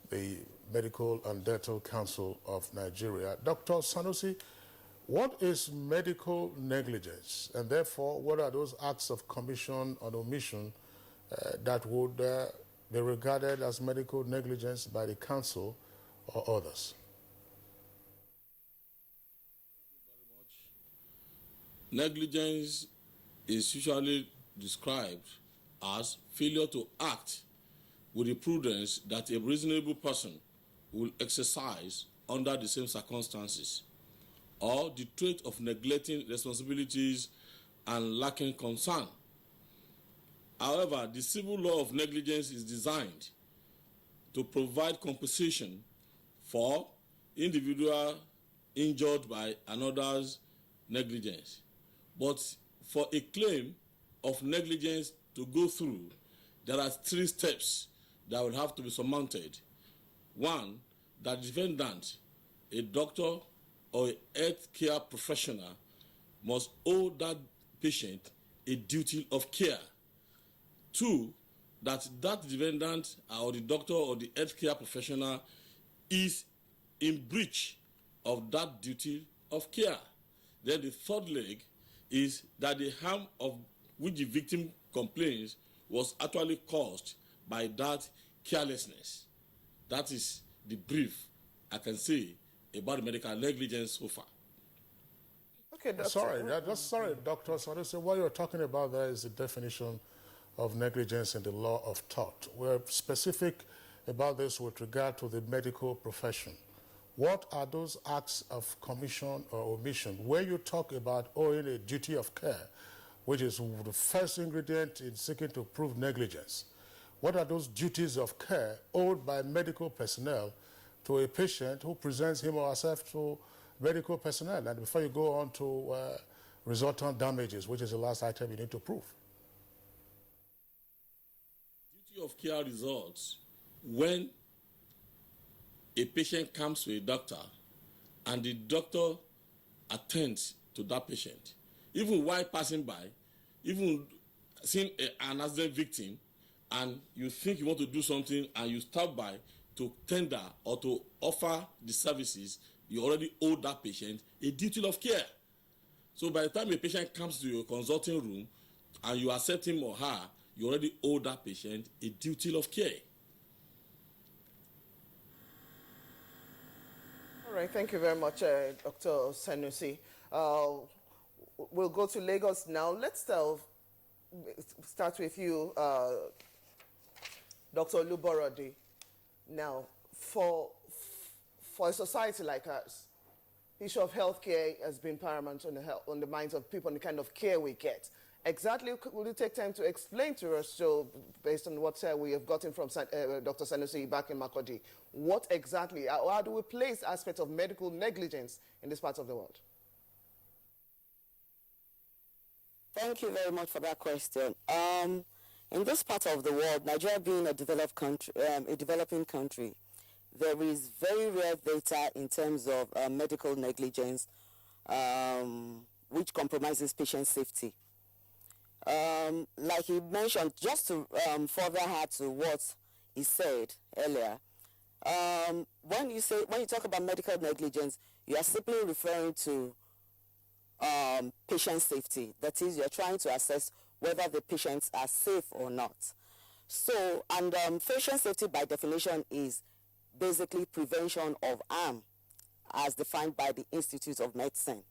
the Medical and Dental Council of Nigeria. Dr. Sanusi, what is medical negligence? And therefore, what are those acts of commission or omission that would be regarded as medical negligence by the council or others?
Negligence is usually described as failure to act with the prudence that a reasonable person will exercise under the same circumstances, or the trait of neglecting responsibilities and lacking concern. However, the civil law of negligence is designed to provide compensation for individual injured by another's negligence. But for a claim of negligence to go through, there are 3 steps that will have to be surmounted. 1, that the defendant, a doctor or a health care professional, must owe that patient a duty of care. 2, that defendant or the doctor or the health care professional is in breach of that duty of care. Then the 3rd leg is that the harm of which the victim complains was actually caused by that carelessness. That is the brief I can say about the medical negligence so far.
Okay, Doctor.
Sorry, Dr. Sanusi, what you're talking about there is the definition of negligence in the law of tort. We're specific about this with regard to the medical profession. What are those acts of commission or omission where you talk about owing a duty of care, which is the first ingredient in seeking to prove negligence? What are those duties of care owed by medical personnel to a patient who presents him or herself to medical personnel? And before you go on to resultant damages, which is the last item you need to prove.
Duty of care results when a patient comes to a doctor and the doctor attends to that patient. Even while passing by, even seeing an accident victim, and you think you want to do something and you stop by to tender or to offer the services, you already owe that patient a duty of care. So by the time a patient comes to your consulting room and you accept him or her, you already owe that patient a duty of care.
All right, thank you very much, Dr. Sanusi. We'll go to Lagos now. Let's start with you, Dr. Oluborode. Now, for a society like ours, the issue of healthcare has been paramount on the minds of people and the kind of care we get. Exactly, will you take time to explain to us, so based on what we have gotten from Dr. Sanusi back in Makurdi, what exactly, how do we place aspects of medical negligence in this part of the world?
Thank you very much for that question. In this part of the world, Nigeria being a developing country, there is very rare data in terms of medical negligence which compromises patient safety. Like he mentioned, just to further add to what he said earlier, when you talk about medical negligence, you are simply referring to patient safety. That is, you're trying to assess whether the patients are safe or not. So, and patient safety by definition is basically prevention of harm, as defined by the Institute of Medicine.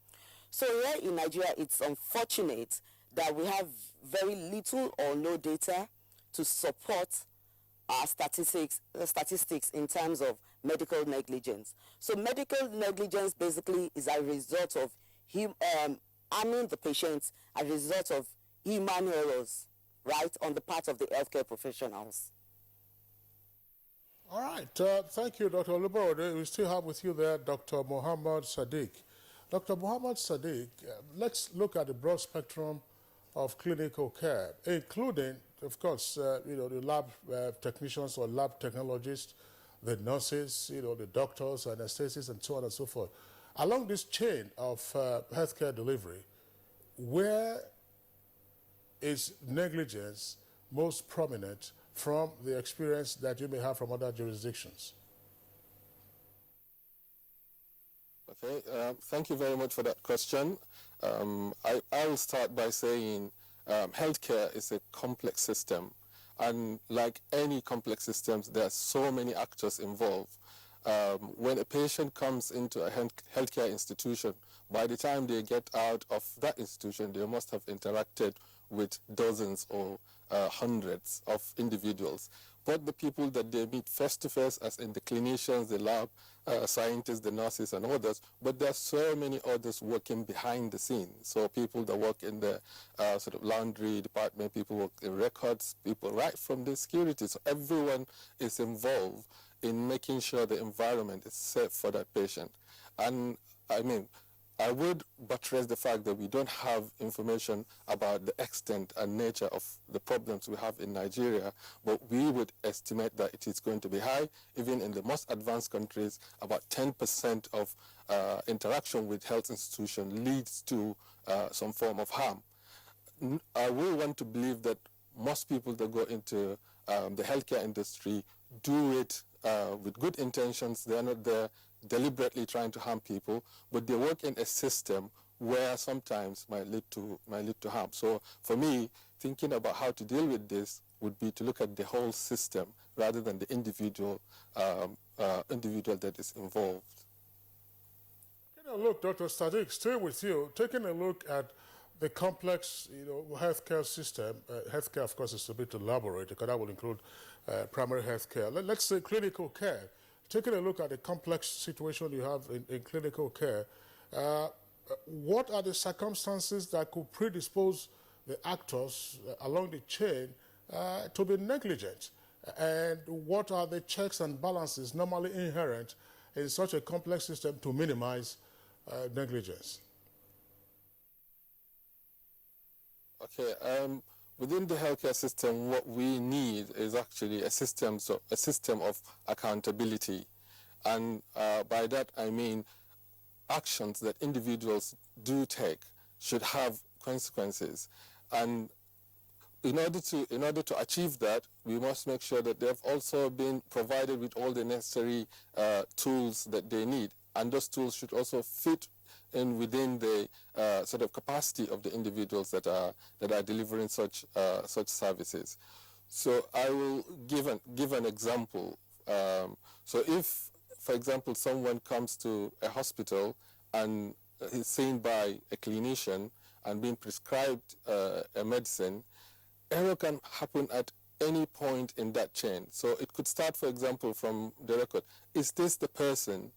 So here in Nigeria, it's unfortunate that we have very little or no data to support our statistics in terms of medical negligence. So medical negligence basically is a result of harming the patients, a result of human errors, right, on the part of the healthcare professionals.
All right. Thank you, Dr. Oluborode. We still have with you there Dr. Mohammed Sadiq. Dr. Mohammed Sadiq, let's look at the broad spectrum of clinical care, including, of course, the lab technicians or lab technologists, the nurses, the doctors, anesthetists, and so on and so forth. Along this chain of healthcare delivery, where is negligence most prominent from the experience that you may have from other jurisdictions?
Okay, thank you very much for that question. I will start by saying healthcare is a complex system, and like any complex systems, there are so many actors involved. When a patient comes into a healthcare institution, by the time they get out of that institution, they must have interacted with dozens or hundreds of individuals. But the people that they meet face-to-face, as in the clinicians, the lab scientists, the nurses, and others, but there are so many others working behind the scenes. So people that work in the sort of laundry department, people work in records, people right from the security. So everyone is involved in making sure the environment is safe for that patient. And I mean, I would buttress the fact that we don't have information about the extent and nature of the problems we have in Nigeria, but we would estimate that it is going to be high. Even in the most advanced countries, about 10% of interaction with health institutions leads to some form of harm. I will want to believe that most people that go into the healthcare industry do it with good intentions. They are not there deliberately trying to harm people, but they work in a system where sometimes might lead to harm. So for me, thinking about how to deal with this would be to look at the whole system rather than the individual that is involved.
Taking a look, Dr. Sadiq, stay with you. Taking a look at the complex, healthcare system. Healthcare, of course, is a bit elaborate because that will include primary healthcare. Let's say clinical care. Taking a look at the complex situation you have in clinical care, what are the circumstances that could predispose the actors along the chain to be negligent? And what are the checks and balances normally inherent in such a complex system to minimize negligence?
Okay. Within the healthcare system, what we need is actually a system of accountability. And by that, I mean actions that individuals do take should have consequences. And in order to achieve that, we must make sure that they've also been provided with all the necessary tools that they need. And those tools should also fit in within the sort of capacity of the individuals that are delivering such services. So I will give an example. So if, for example, someone comes to a hospital and is seen by a clinician and being prescribed a medicine, error can happen at any point in that chain. So it could start, for example, from the record. Is this the person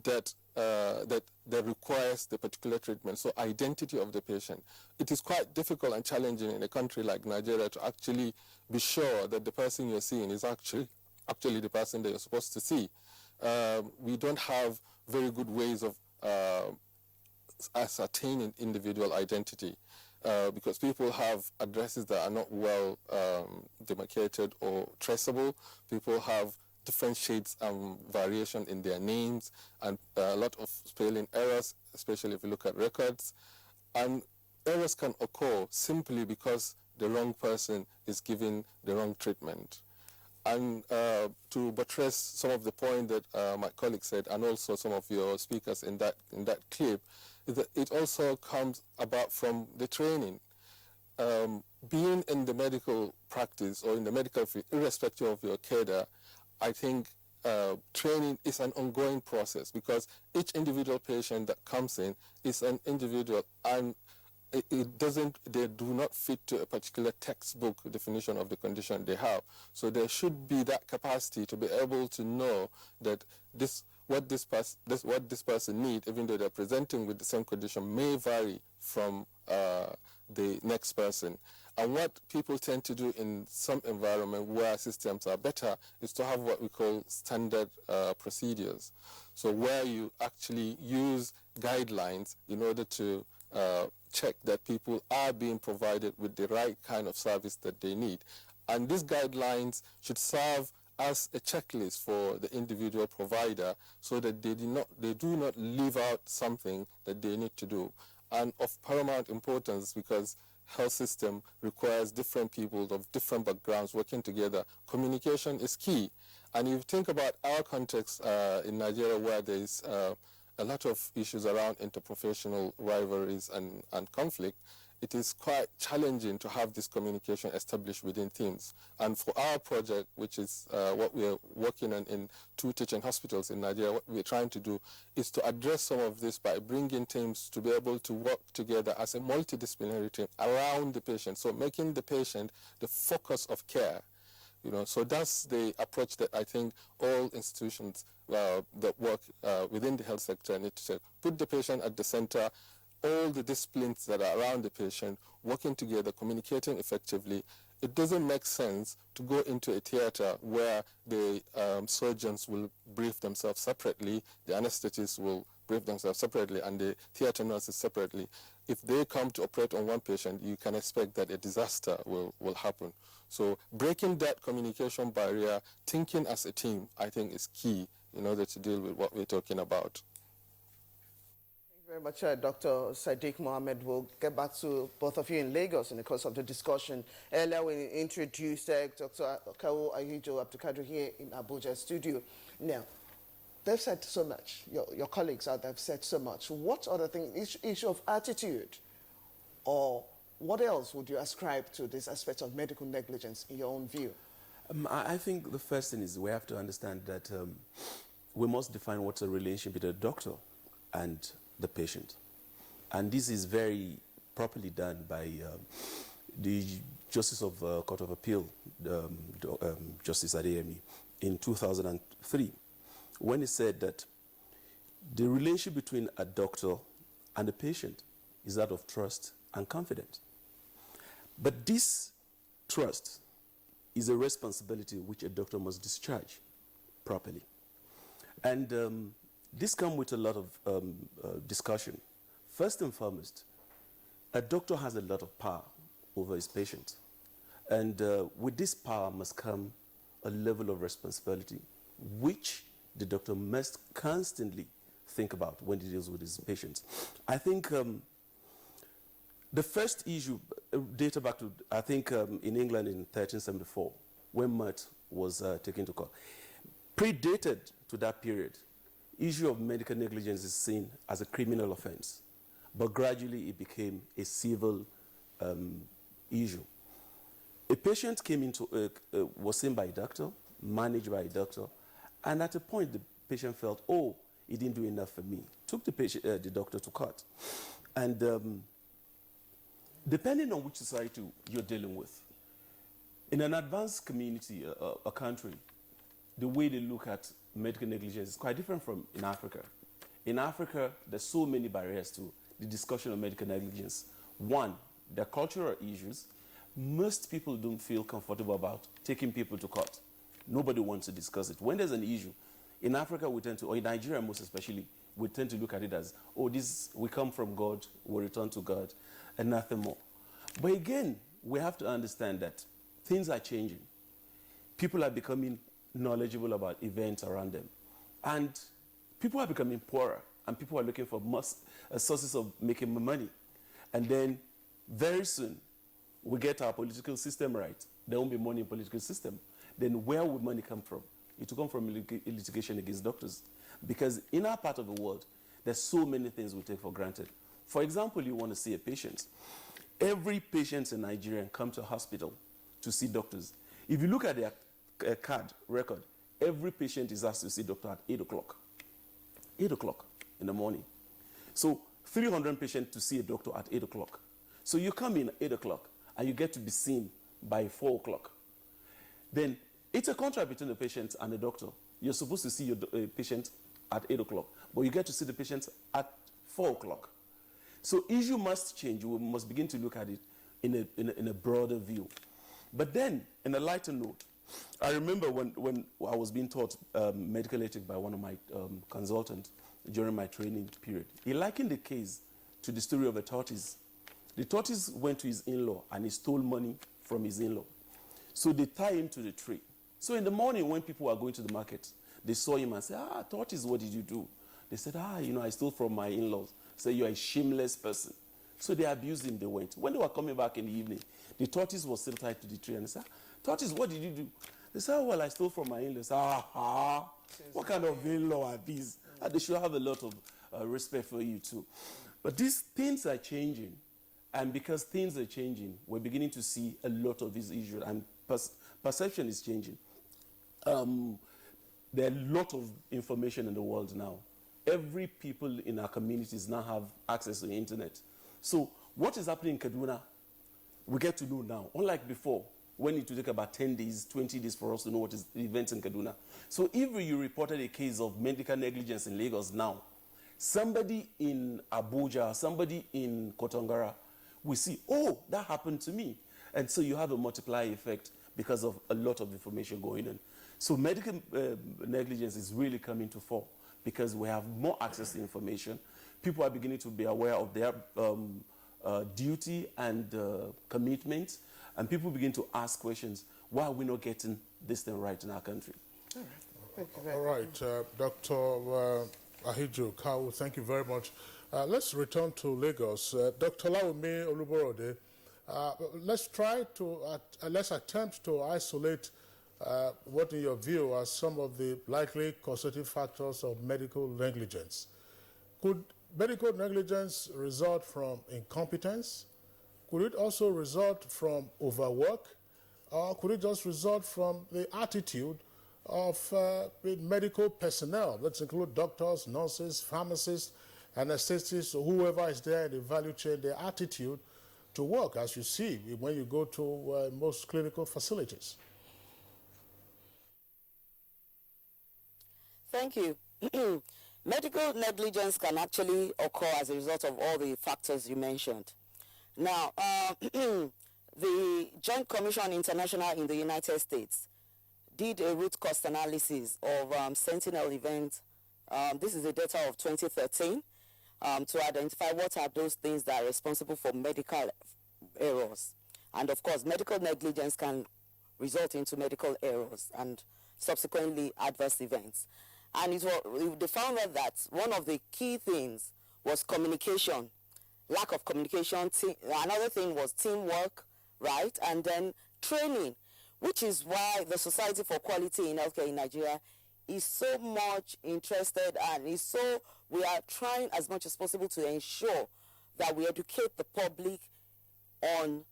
that requires the particular treatment? So identity of the patient. It is quite difficult and challenging in a country like Nigeria to actually be sure that the person you're seeing is actually the person that you're supposed to see. We don't have very good ways of ascertaining individual identity because people have addresses that are not well demarcated or traceable. People have different shades and variation in their names, and a lot of spelling errors, especially if you look at records. And errors can occur simply because the wrong person is given the wrong treatment. And to buttress some of the point that my colleague said, and also some of your speakers in that clip, is that it also comes about from the training. Being in the medical practice or in the medical field, irrespective of your cadre, I think training is an ongoing process, because each individual patient that comes in is an individual, and they do not fit to a particular textbook definition of the condition they have. So there should be that capacity to be able to know that what this person needs, even though they're presenting with the same condition, may vary from the next person. And what people tend to do in some environment where systems are better is to have what we call standard procedures. So where you actually use guidelines in order to check that people are being provided with the right kind of service that they need. And these guidelines should serve as a checklist for the individual provider, so that they do not leave out something that they need to do. And of paramount importance, because health system requires different people of different backgrounds working together. Communication is key. And if you think about our context in Nigeria, where there is a lot of issues around interprofessional rivalries and conflict, it is quite challenging to have this communication established within teams. And for our project, which is what we are working on in 2 teaching hospitals in Nigeria, what we're trying to do is to address some of this by bringing teams to be able to work together as a multidisciplinary team around the patient, so making the patient the focus of care. So that's the approach that I think all institutions that work within the health sector need to take. Put the patient at the center, all the disciplines that are around the patient, working together, communicating effectively. It doesn't make sense to go into a theater where the surgeons will brief themselves separately, the anesthetists will brief themselves separately, and the theater nurses separately. If they come to operate on one patient, you can expect that a disaster will happen. So breaking that communication barrier, thinking as a team, I think is key in order to deal with what we're talking about.
Very much, Dr. Sadiq Mohammed. We'll get back to both of you in Lagos in the course of the discussion. Earlier, we introduced Dr. Kawo Ahijo Abdulkadir here in Abuja studio. Now, they've said so much. Your colleagues out there have said so much. What other things, issue of attitude, or what else would you ascribe to this aspect of medical negligence in your own view?
I think the first thing is we have to understand that we must define what's a relationship between a doctor and the patient. And this is very properly done by the Justice of Court of Appeal, Justice Adeyemi, in 2003, when he said that the relationship between a doctor and a patient is that of trust and confidence. But this trust is a responsibility which a doctor must discharge properly. And this comes with a lot of discussion. First and foremost, a doctor has a lot of power over his patient. And with this power must come a level of responsibility, which the doctor must constantly think about when he deals with his patients. I think the first issue, data back to, I think in England in 1374, when Mert was taken to court, predated to that period. Issue of medical negligence is seen as a criminal offense, but gradually it became a civil issue. A patient came into, was seen by a doctor, managed by a doctor, and at a point the patient felt, oh, he didn't do enough for me. Took the doctor to court. And depending on which society you're dealing with, in an advanced community, a country, the way they look at medical negligence is quite different from in Africa. In Africa, there's so many barriers to the discussion of medical negligence. One, there are cultural issues. Most people don't feel comfortable about taking people to court. Nobody wants to discuss it. When there's an issue, in Africa we tend to, or in Nigeria most especially, we tend to look at it as, oh, this, we come from God, we return to God, and nothing more. But again, we have to understand that things are changing. People are becoming knowledgeable about events around them. And people are becoming poorer, and people are looking for sources of making money. And then very soon, we get our political system right. There won't be money in political system. Then where would money come from? It will come from litigation against doctors. Because in our part of the world, there's so many things we take for granted. For example, you want to see a patient. Every patient in Nigeria comes to a hospital to see doctors. If you look at their card record, every patient is asked to see a doctor at 8 o'clock. 8 o'clock in the morning. So 300 patients to see a doctor at 8 o'clock. So you come in at 8 o'clock and you get to be seen by 4 o'clock. Then it's a contract between the patient and the doctor. You're supposed to see your patient at 8 o'clock, but you get to see the patient at 4 o'clock. So issue must change. We must begin to look at it in a broader view. But then, in a lighter note, I remember when I was being taught medical ethics by one of my consultants during my training period. He likened the case to the story of a tortoise. The tortoise went to his in-law and he stole money from his in-law. So they tie him to the tree. So in the morning when people were going to the market, they saw him and said, tortoise, what did you do? They said, I stole from my in-laws. Say, you're a shameless person. So they abused him, they went. When they were coming back in the evening, the tortoise was still tied to the tree and they said, tortoise, what did you do? They said, well, I stole from my in-laws. What kind of in-law are these? They should have a lot of respect for you too. But these things are changing. And because things are changing, we're beginning to see a lot of these issues. And perception is changing. There are a lot of information in the world now. Every people in our communities now have access to the internet. So what is happening in Kaduna, we get to know now. Unlike before, when it would take about 10 days, 20 days for us to know what is the events in Kaduna. So if you reported a case of medical negligence in Lagos now, somebody in Abuja, somebody in Kotongara, we see, that happened to me. And so you have a multiplier effect because of a lot of information going on. So medical negligence is really coming to fore because we have more access to information. People are beginning to be aware of their duty and commitment, and people begin to ask questions, why are we not getting this thing right in our country?
All right. Thank you very much. Dr. Ahijo Kawu, thank you very much. Let's return to Lagos. Dr. Lawumi Oluborode, let's attempt to isolate what in your view are some of the likely causative factors of medical negligence. Could medical negligence result from incompetence? Could it also result from overwork? Or could it just result from the attitude of medical personnel? Let's include doctors, nurses, pharmacists, anesthetists, whoever is there in the value chain, their attitude to work, as you see when you go to most clinical facilities.
Thank you. Medical negligence can actually occur as a result of all the factors you mentioned. Now, the Joint Commission International in the United States did a root cause analysis of sentinel events. This is the data of 2013 to identify what are those things that are responsible for medical errors. And of course, medical negligence can result into medical errors and subsequently adverse events. And they found out that one of the key things was communication, lack of communication. Another thing was teamwork, right? And then training, which is why the Society for Quality in Healthcare in Nigeria is so much interested and we are trying as much as possible to ensure that we educate the public on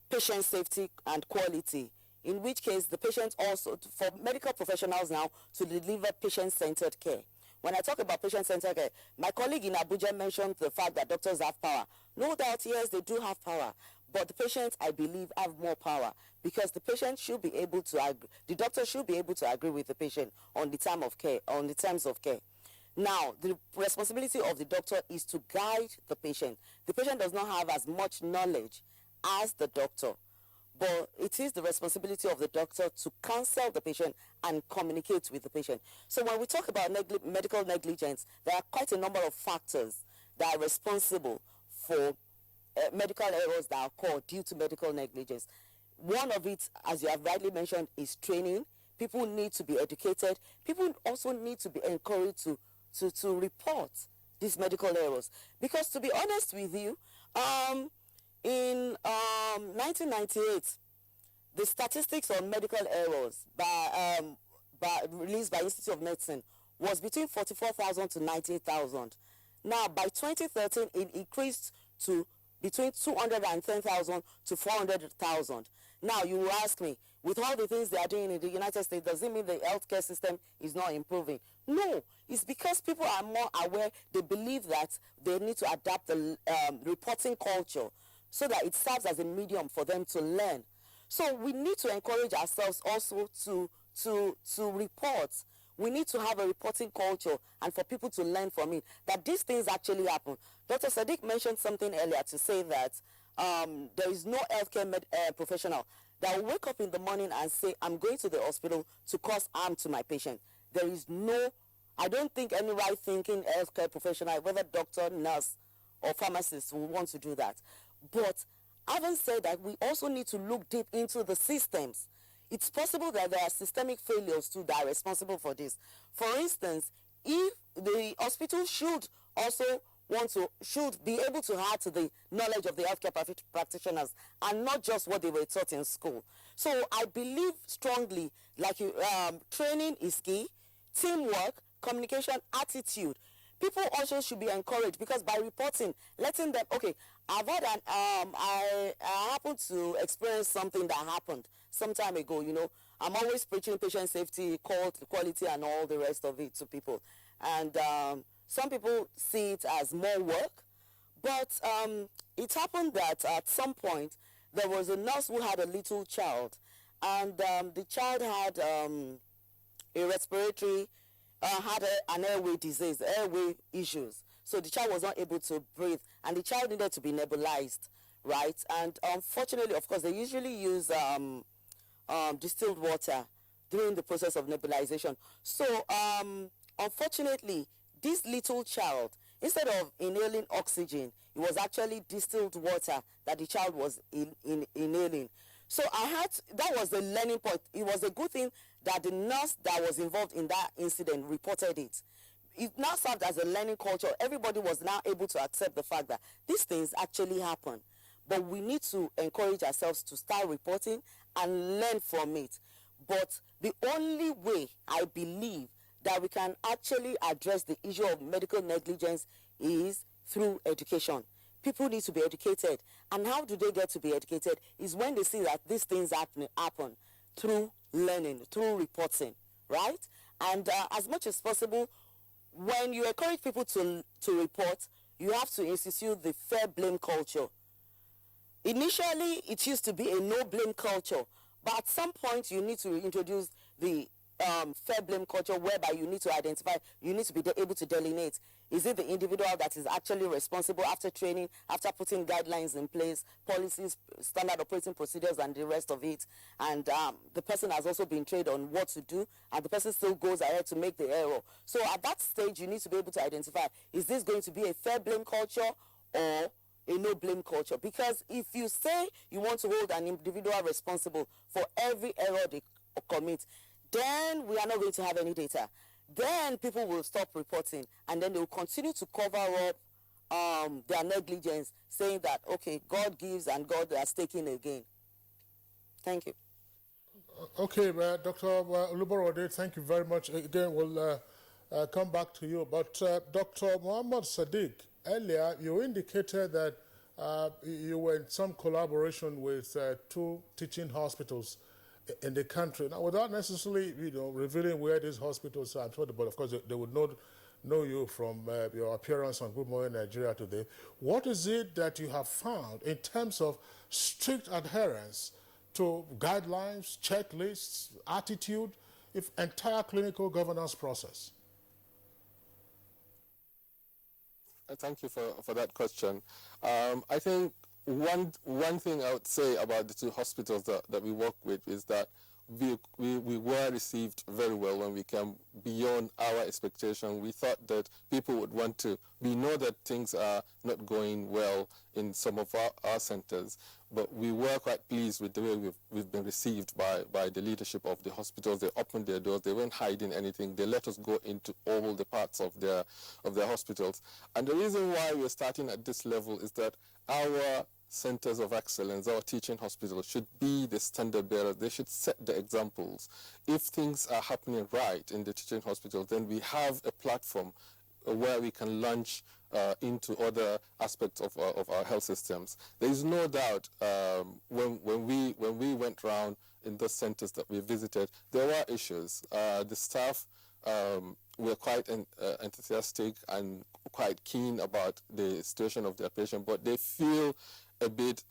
patient safety and quality. In which case, the patient also, for medical professionals now, to deliver patient-centered care. When I talk about patient-centered care, my colleague in Abuja mentioned the fact that doctors have power. No doubt, yes, they do have power. But the patients, I believe, have more power because the patient should be able to agree, the doctor should be able to agree with the patient on the terms of care. Now, the responsibility of the doctor is to guide the patient. The patient does not have as much knowledge as the doctor. But it is the responsibility of the doctor to counsel the patient and communicate with the patient. So when we talk about medical negligence, there are quite a number of factors that are responsible for medical errors that occur due to medical negligence. One of it, as you have rightly mentioned, is training. people need to be educated. People also need to be encouraged to report these medical errors. Because to be honest with you, in 1998, the statistics on medical errors released by Institute of Medicine was between 44,000 to 98,000. Now, by 2013, it increased to between 210,000 to 400,000. Now, you will ask me, with all the things they are doing in the United States, does it mean the healthcare system is not improving? No, it's because people are more aware. They believe that they need to adapt the reporting culture so that it serves as a medium for them to learn. So we need to encourage ourselves also to report. We need to have a reporting culture and for people to learn from it, that these things actually happen. Dr. Sadiq mentioned something earlier to say that there is no healthcare professional that will wake up in the morning and say, I'm going to the hospital to cause harm to my patient. There is no, I don't think any right-thinking healthcare professional, whether doctor, nurse, or pharmacist, will want to do that. But having said that, we also need to look deep into the systems. It's possible that there are systemic failures too that are responsible for this. For instance, if the hospital should be able to add to the knowledge of the healthcare practitioners and not just what they were taught in school. So I believe strongly, like training is key, teamwork, communication, attitude. People also should be encouraged, because by reporting, letting them, okay, I've had I happened to experience something that happened some time ago, you know. I'm always preaching patient safety, quality, and all the rest of it to people. And some people see it as more work, but it happened that at some point, there was a nurse who had a little child, and the child had a respiratory, had an airway disease, airway issues. So the child was not able to breathe, and the child needed to be nebulized, right? And unfortunately, of course, they usually use distilled water during the process of nebulization. So unfortunately, this little child, instead of inhaling oxygen, it was actually distilled water that the child was inhaling. So that was the learning point. It was a good thing that the nurse that was involved in that incident reported it. It now served as a learning culture. Everybody was now able to accept the fact that these things actually happen. But we need to encourage ourselves to start reporting and learn from it. But the only way I believe that we can actually address the issue of medical negligence is through education. People need to be educated. And how do they get to be educated? Is when they see that these things happen through learning, through reporting, right? And as much as possible, when you encourage people to report, you have to institute the fair blame culture. Initially, it used to be a no-blame culture, but at some point, you need to introduce the fair blame culture, whereby you need to identify, you need to be able to delineate. Is it the individual that is actually responsible after training, after putting guidelines in place, policies, standard operating procedures, and the rest of it? And the person has also been trained on what to do, and the person still goes ahead to make the error. So at that stage, you need to be able to identify, is this going to be a fair blame culture or a no blame culture? Because if you say you want to hold an individual responsible for every error they commit, then we are not going to have any data. Then people will stop reporting, and then they will continue to cover up their negligence, saying that, okay, God gives and God has taken again. Thank you.
Okay, Dr. Oluborode, thank you very much. Again, we'll come back to you. But Dr. Muhammad Sadiq, earlier you indicated that you were in some collaboration with 2 teaching hospitals in the country. Now, without necessarily, revealing where these hospitals are, but of course they would know you from your appearance on Good Morning Nigeria today. What is it that you have found in terms of strict adherence to guidelines, checklists, attitude, entire clinical governance process?
Thank you for that question. I think one thing I would say about the 2 hospitals that we work with is that we were received very well when we came beyond our expectation. We thought that people would want to, we know that things are not going well in some of our centers, but we were quite pleased with the way we've been received by the leadership of the hospitals. They opened their doors, they weren't hiding anything, they let us go into all the parts of their hospitals. And the reason why we're starting at this level is that our centers of excellence, our teaching hospitals, should be the standard bearers. They should set the examples. If things are happening right in the teaching hospitals, then we have a platform where we can launch into other aspects of our health systems. There is no doubt when we went around in those centers that we visited, there were issues. The staff were quite enthusiastic and quite keen about the situation of their patient, but they feel a bit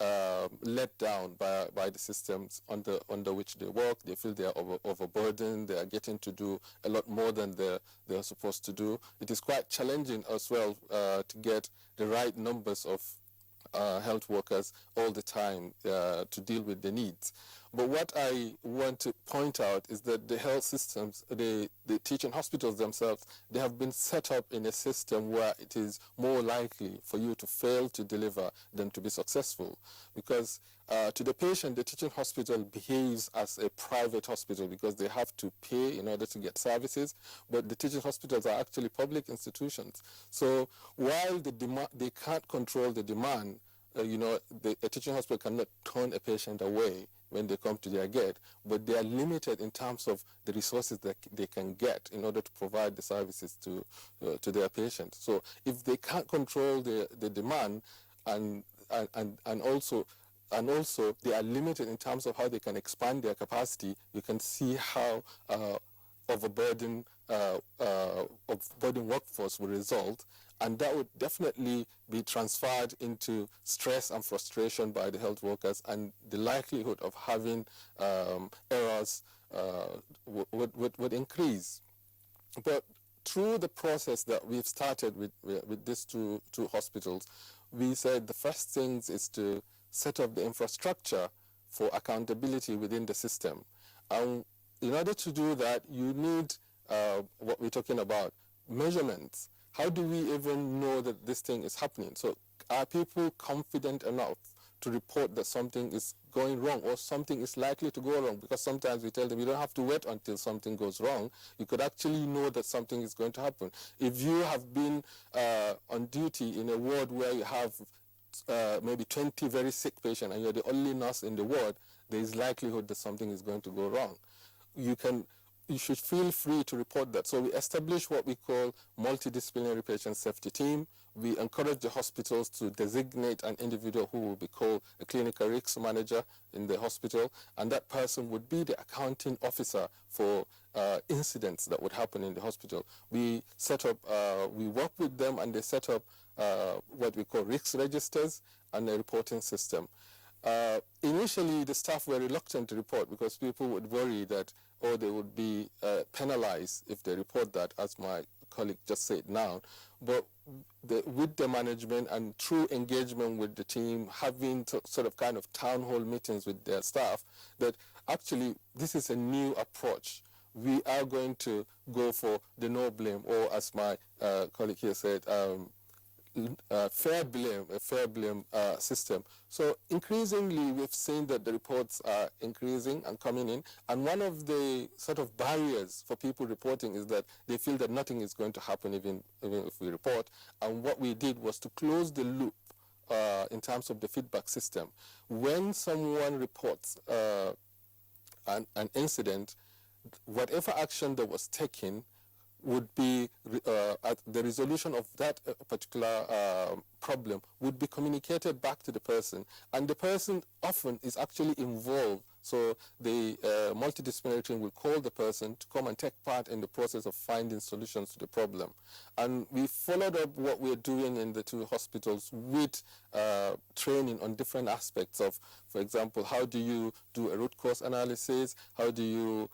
let down by the systems under which they work. They feel they are overburdened. They are getting to do a lot more than they're supposed to do. It is quite challenging as well to get the right numbers of health workers all the time to deal with the needs. But what I want to point out is that the health systems, the teaching hospitals themselves, they have been set up in a system where it is more likely for you to fail to deliver than to be successful. Because to the patient, the teaching hospital behaves as a private hospital because they have to pay in order to get services, but the teaching hospitals are actually public institutions. So while they can't control the demand, a teaching hospital cannot turn a patient away when they come to their gate, but they are limited in terms of the resources that they can get in order to provide the services to their patients. So if they can't control the demand and also they are limited in terms of how they can expand their capacity, you can see how overburdened workforce will result, and that would definitely be transferred into stress and frustration by the health workers, and the likelihood of having errors would increase. But through the process that we've started with these two hospitals, we said the first things is to set up the infrastructure for accountability within the system. And in order to do that, you need what we're talking about, measurements. How do we even know that this thing is happening? So are people confident enough to report that something is going wrong or something is likely to go wrong? Because sometimes we tell them you don't have to wait until something goes wrong. You could actually know that something is going to happen. If you have been on duty in a ward where you have maybe 20 very sick patients and you're the only nurse in the ward, there is likelihood that something is going to go wrong. You should feel free to report that. So we established what we call multidisciplinary patient safety team. We encourage the hospitals to designate an individual who will be called a clinical risk manager in the hospital, and that person would be the accounting officer for incidents that would happen in the hospital. We set up, we work with them, and they set up what we call risk registers and a reporting system. Initially, the staff were reluctant to report because people would worry that, they would be penalized if they report that, as my colleague just said now. But with the management and through engagement with the team, having sort of kind of town hall meetings with their staff, that actually this is a new approach. We are going to go for the no blame, or as my colleague here said, a fair blame system. So increasingly we've seen that the reports are increasing and coming in, and one of the sort of barriers for people reporting is that they feel that nothing is going to happen even if we report. And what we did was to close the loop in terms of the feedback system. When someone reports an incident, whatever action that was taken would be at the resolution of that particular problem would be communicated back to the person, and the person often is actually involved. So the multidisciplinary team will call the person to come and take part in the process of finding solutions to the problem. And we followed up what we're doing in the two hospitals with training on different aspects of, for example, how do you do a root cause analysis? How do you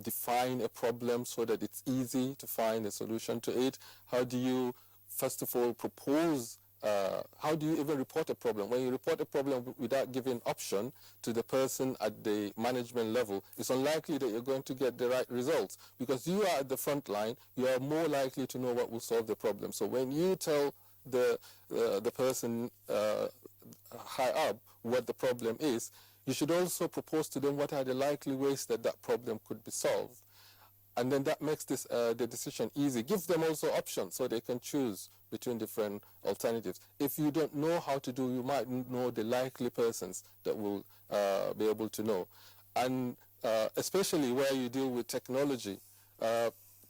define a problem so that it's easy to find a solution to it? How do you, first of all, propose how do you even report a problem? When you report a problem without giving option to the person at the management level, it's unlikely that you're going to get the right results, because you are at the front line, you are more likely to know what will solve the problem. So when you tell the person high up what the problem is, you should also propose to them what are the likely ways that that problem could be solved. And then that makes this, the decision easy. Give them also options so they can choose between different alternatives. If you don't know how to do, you might know the likely persons that will be able to know. And especially where you deal with technology,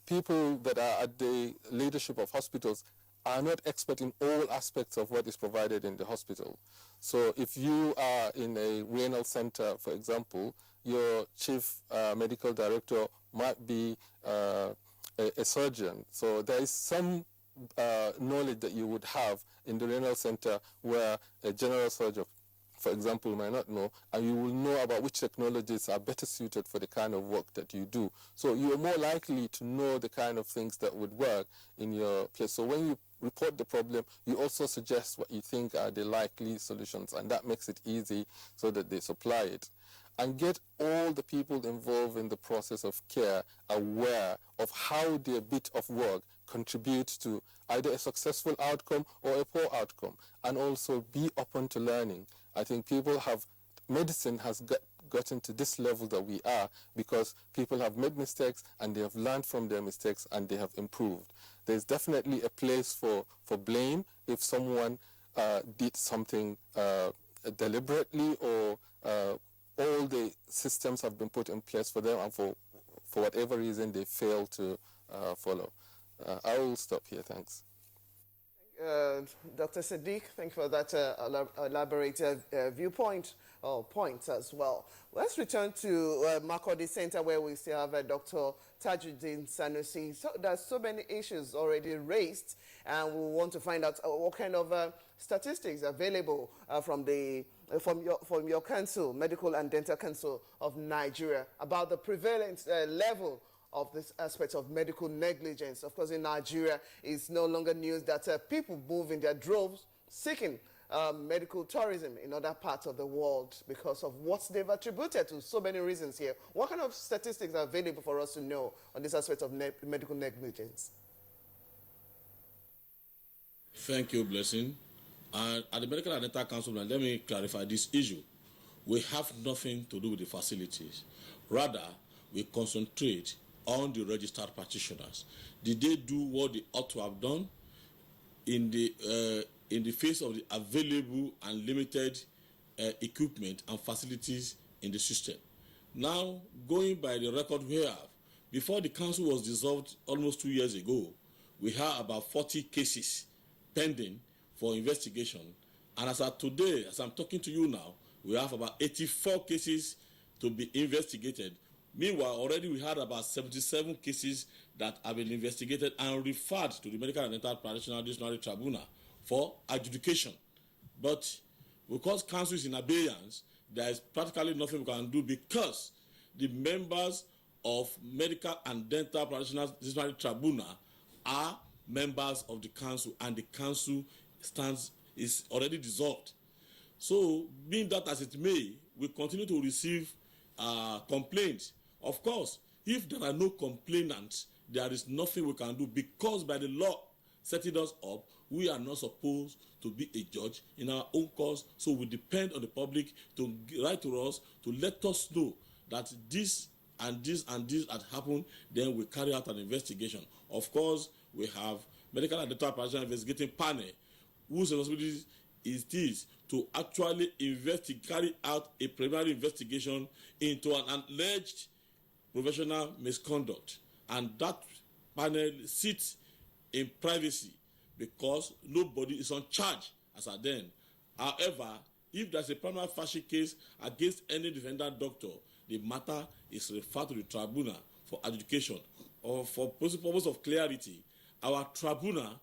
people that are at the leadership of hospitals are not expert in all aspects of what is provided in the hospital. So if you are in a renal center, for example, your chief medical director might be a surgeon. So there is some knowledge that you would have in the renal center where a general surgeon, for example, might not know, and you will know about which technologies are better suited for the kind of work that you do. So you are more likely to know the kind of things that would work in your place. So when you report the problem, you also suggest what you think are the likely solutions, and that makes it easy so that they supply it. And get all the people involved in the process of care aware of how their bit of work contributes to either a successful outcome or a poor outcome, and also be open to learning. I think medicine has gotten to this level that we are because people have made mistakes and they have learned from their mistakes and they have improved. There's definitely a place for blame if someone did something deliberately, or all the systems have been put in place for them and for whatever reason they fail to follow. I will stop here, thanks.
Dr. Sadiq, thank you for that elaborated viewpoint or points as well. Let's return to Makurdi Center, where we still have Dr. Tajuddin Sanusi. So there's so many issues already raised, and we want to find out what kind of statistics available from your council, Medical and Dental Council of Nigeria, about the prevalent level of this aspect of medical negligence. Of course, in Nigeria, it's no longer news that people move in their droves seeking medical tourism in other parts of the world because of what they've attributed to so many reasons here. What kind of statistics are available for us to know on this aspect of medical negligence?
Thank you, Blessing. At the Medical and Dental Council, let me clarify this issue. We have nothing to do with the facilities. Rather, we concentrate on the registered practitioners. Did they do what they ought to have done in the face of the available and limited equipment and facilities in the system? Now, going by the record we have, before the council was dissolved almost 2 years ago, we had about 40 cases pending for investigation. And as of today, as I'm talking to you now, we have about 84 cases to be investigated. Meanwhile, already we had about 77 cases that have been investigated and referred to the Medical and Dental Practitioner Disciplinary Tribunal for adjudication. But because council is in abeyance, there is practically nothing we can do because the members of Medical and Dental Practitioners Disciplinary Tribunal are members of the council, and the council is already dissolved. So, being that as it may, we continue to receive complaints. Of course, if there are no complainants, there is nothing we can do because by the law setting us up, we are not supposed to be a judge in our own cause. So we depend on the public to write to us to let us know that this and this and this had happened. Then we carry out an investigation. Of course, we have Medical and Dental Practitioner Investigating Panel, whose responsibility is this to actually carry out a preliminary investigation into an alleged professional misconduct. And that panel sits in privacy because nobody is on charge as at then. However, if there's a prima facie case against any defendant doctor, the matter is referred to the tribunal for adjudication. Or for purpose of clarity, our tribunal,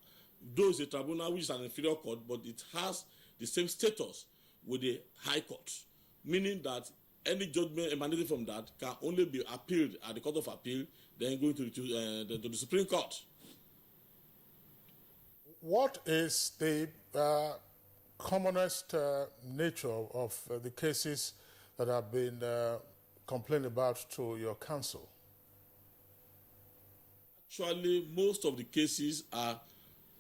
though it's a tribunal which is an inferior court, but it has the same status with the High Court, meaning that any judgment emanating from that can only be appealed at the Court of Appeal, then going to the Supreme Court.
What is the commonest nature of the cases that have been complained about to your council?
Actually, most of the cases are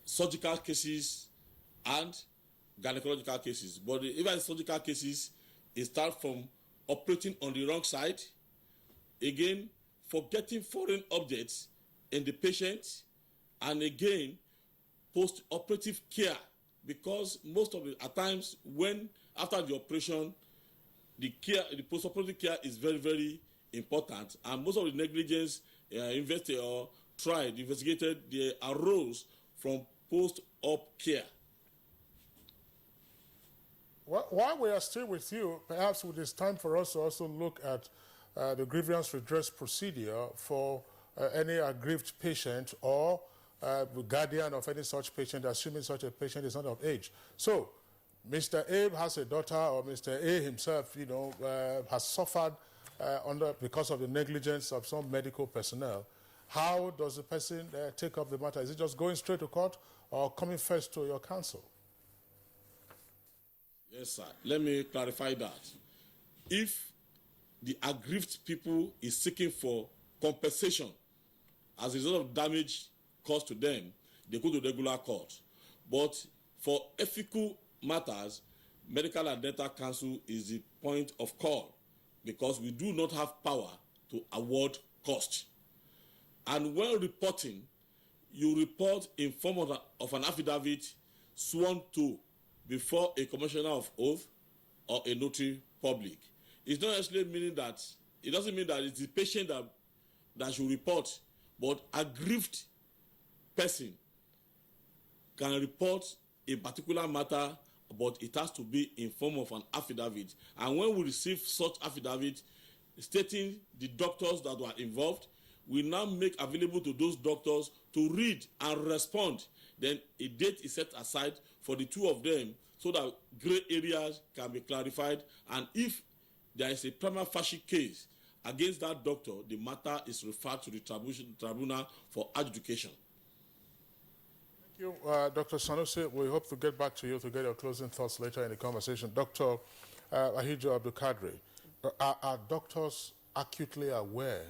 surgical cases and gynecological cases. But even surgical cases, it starts from operating on the wrong side, again, forgetting foreign objects in the patient, and again, post-operative care, because most of the at times when after the operation, the post-operative care is very, very important, and most of the negligence investigated, they arose from post-op care.
While we are still with you, perhaps it is time for us to also look at the grievance redress procedure for any aggrieved patient or guardian of any such patient, assuming such a patient is not of age. So, Mr. A has a daughter, or Mr. A himself, has suffered because of the negligence of some medical personnel. How does the person take up the matter? Is it just going straight to court or coming first to your council?
Yes, sir. Let me clarify that. If the aggrieved people is seeking for compensation as a result of damage caused to them, they go to regular court. But for ethical matters, Medical and Dental Council is the point of call, because we do not have power to award cost. And when reporting, you report in form of an affidavit sworn to before a commissioner of oath or a notary public. It's not necessarily meaning that, it doesn't mean that it's the patient that should report, but aggrieved person can report a particular matter, but it has to be in form of an affidavit. And when we receive such affidavit stating the doctors that were involved, we now make available to those doctors to read and respond. Then a date is set aside for the two of them so that gray areas can be clarified. And if there is a prima facie case against that doctor, the matter is referred to the tribunal for adjudication.
Thank you, Dr. Sanusi. We hope to get back to you to get your closing thoughts later in the conversation. Dr. Ahijo Abdulkadri, are doctors acutely aware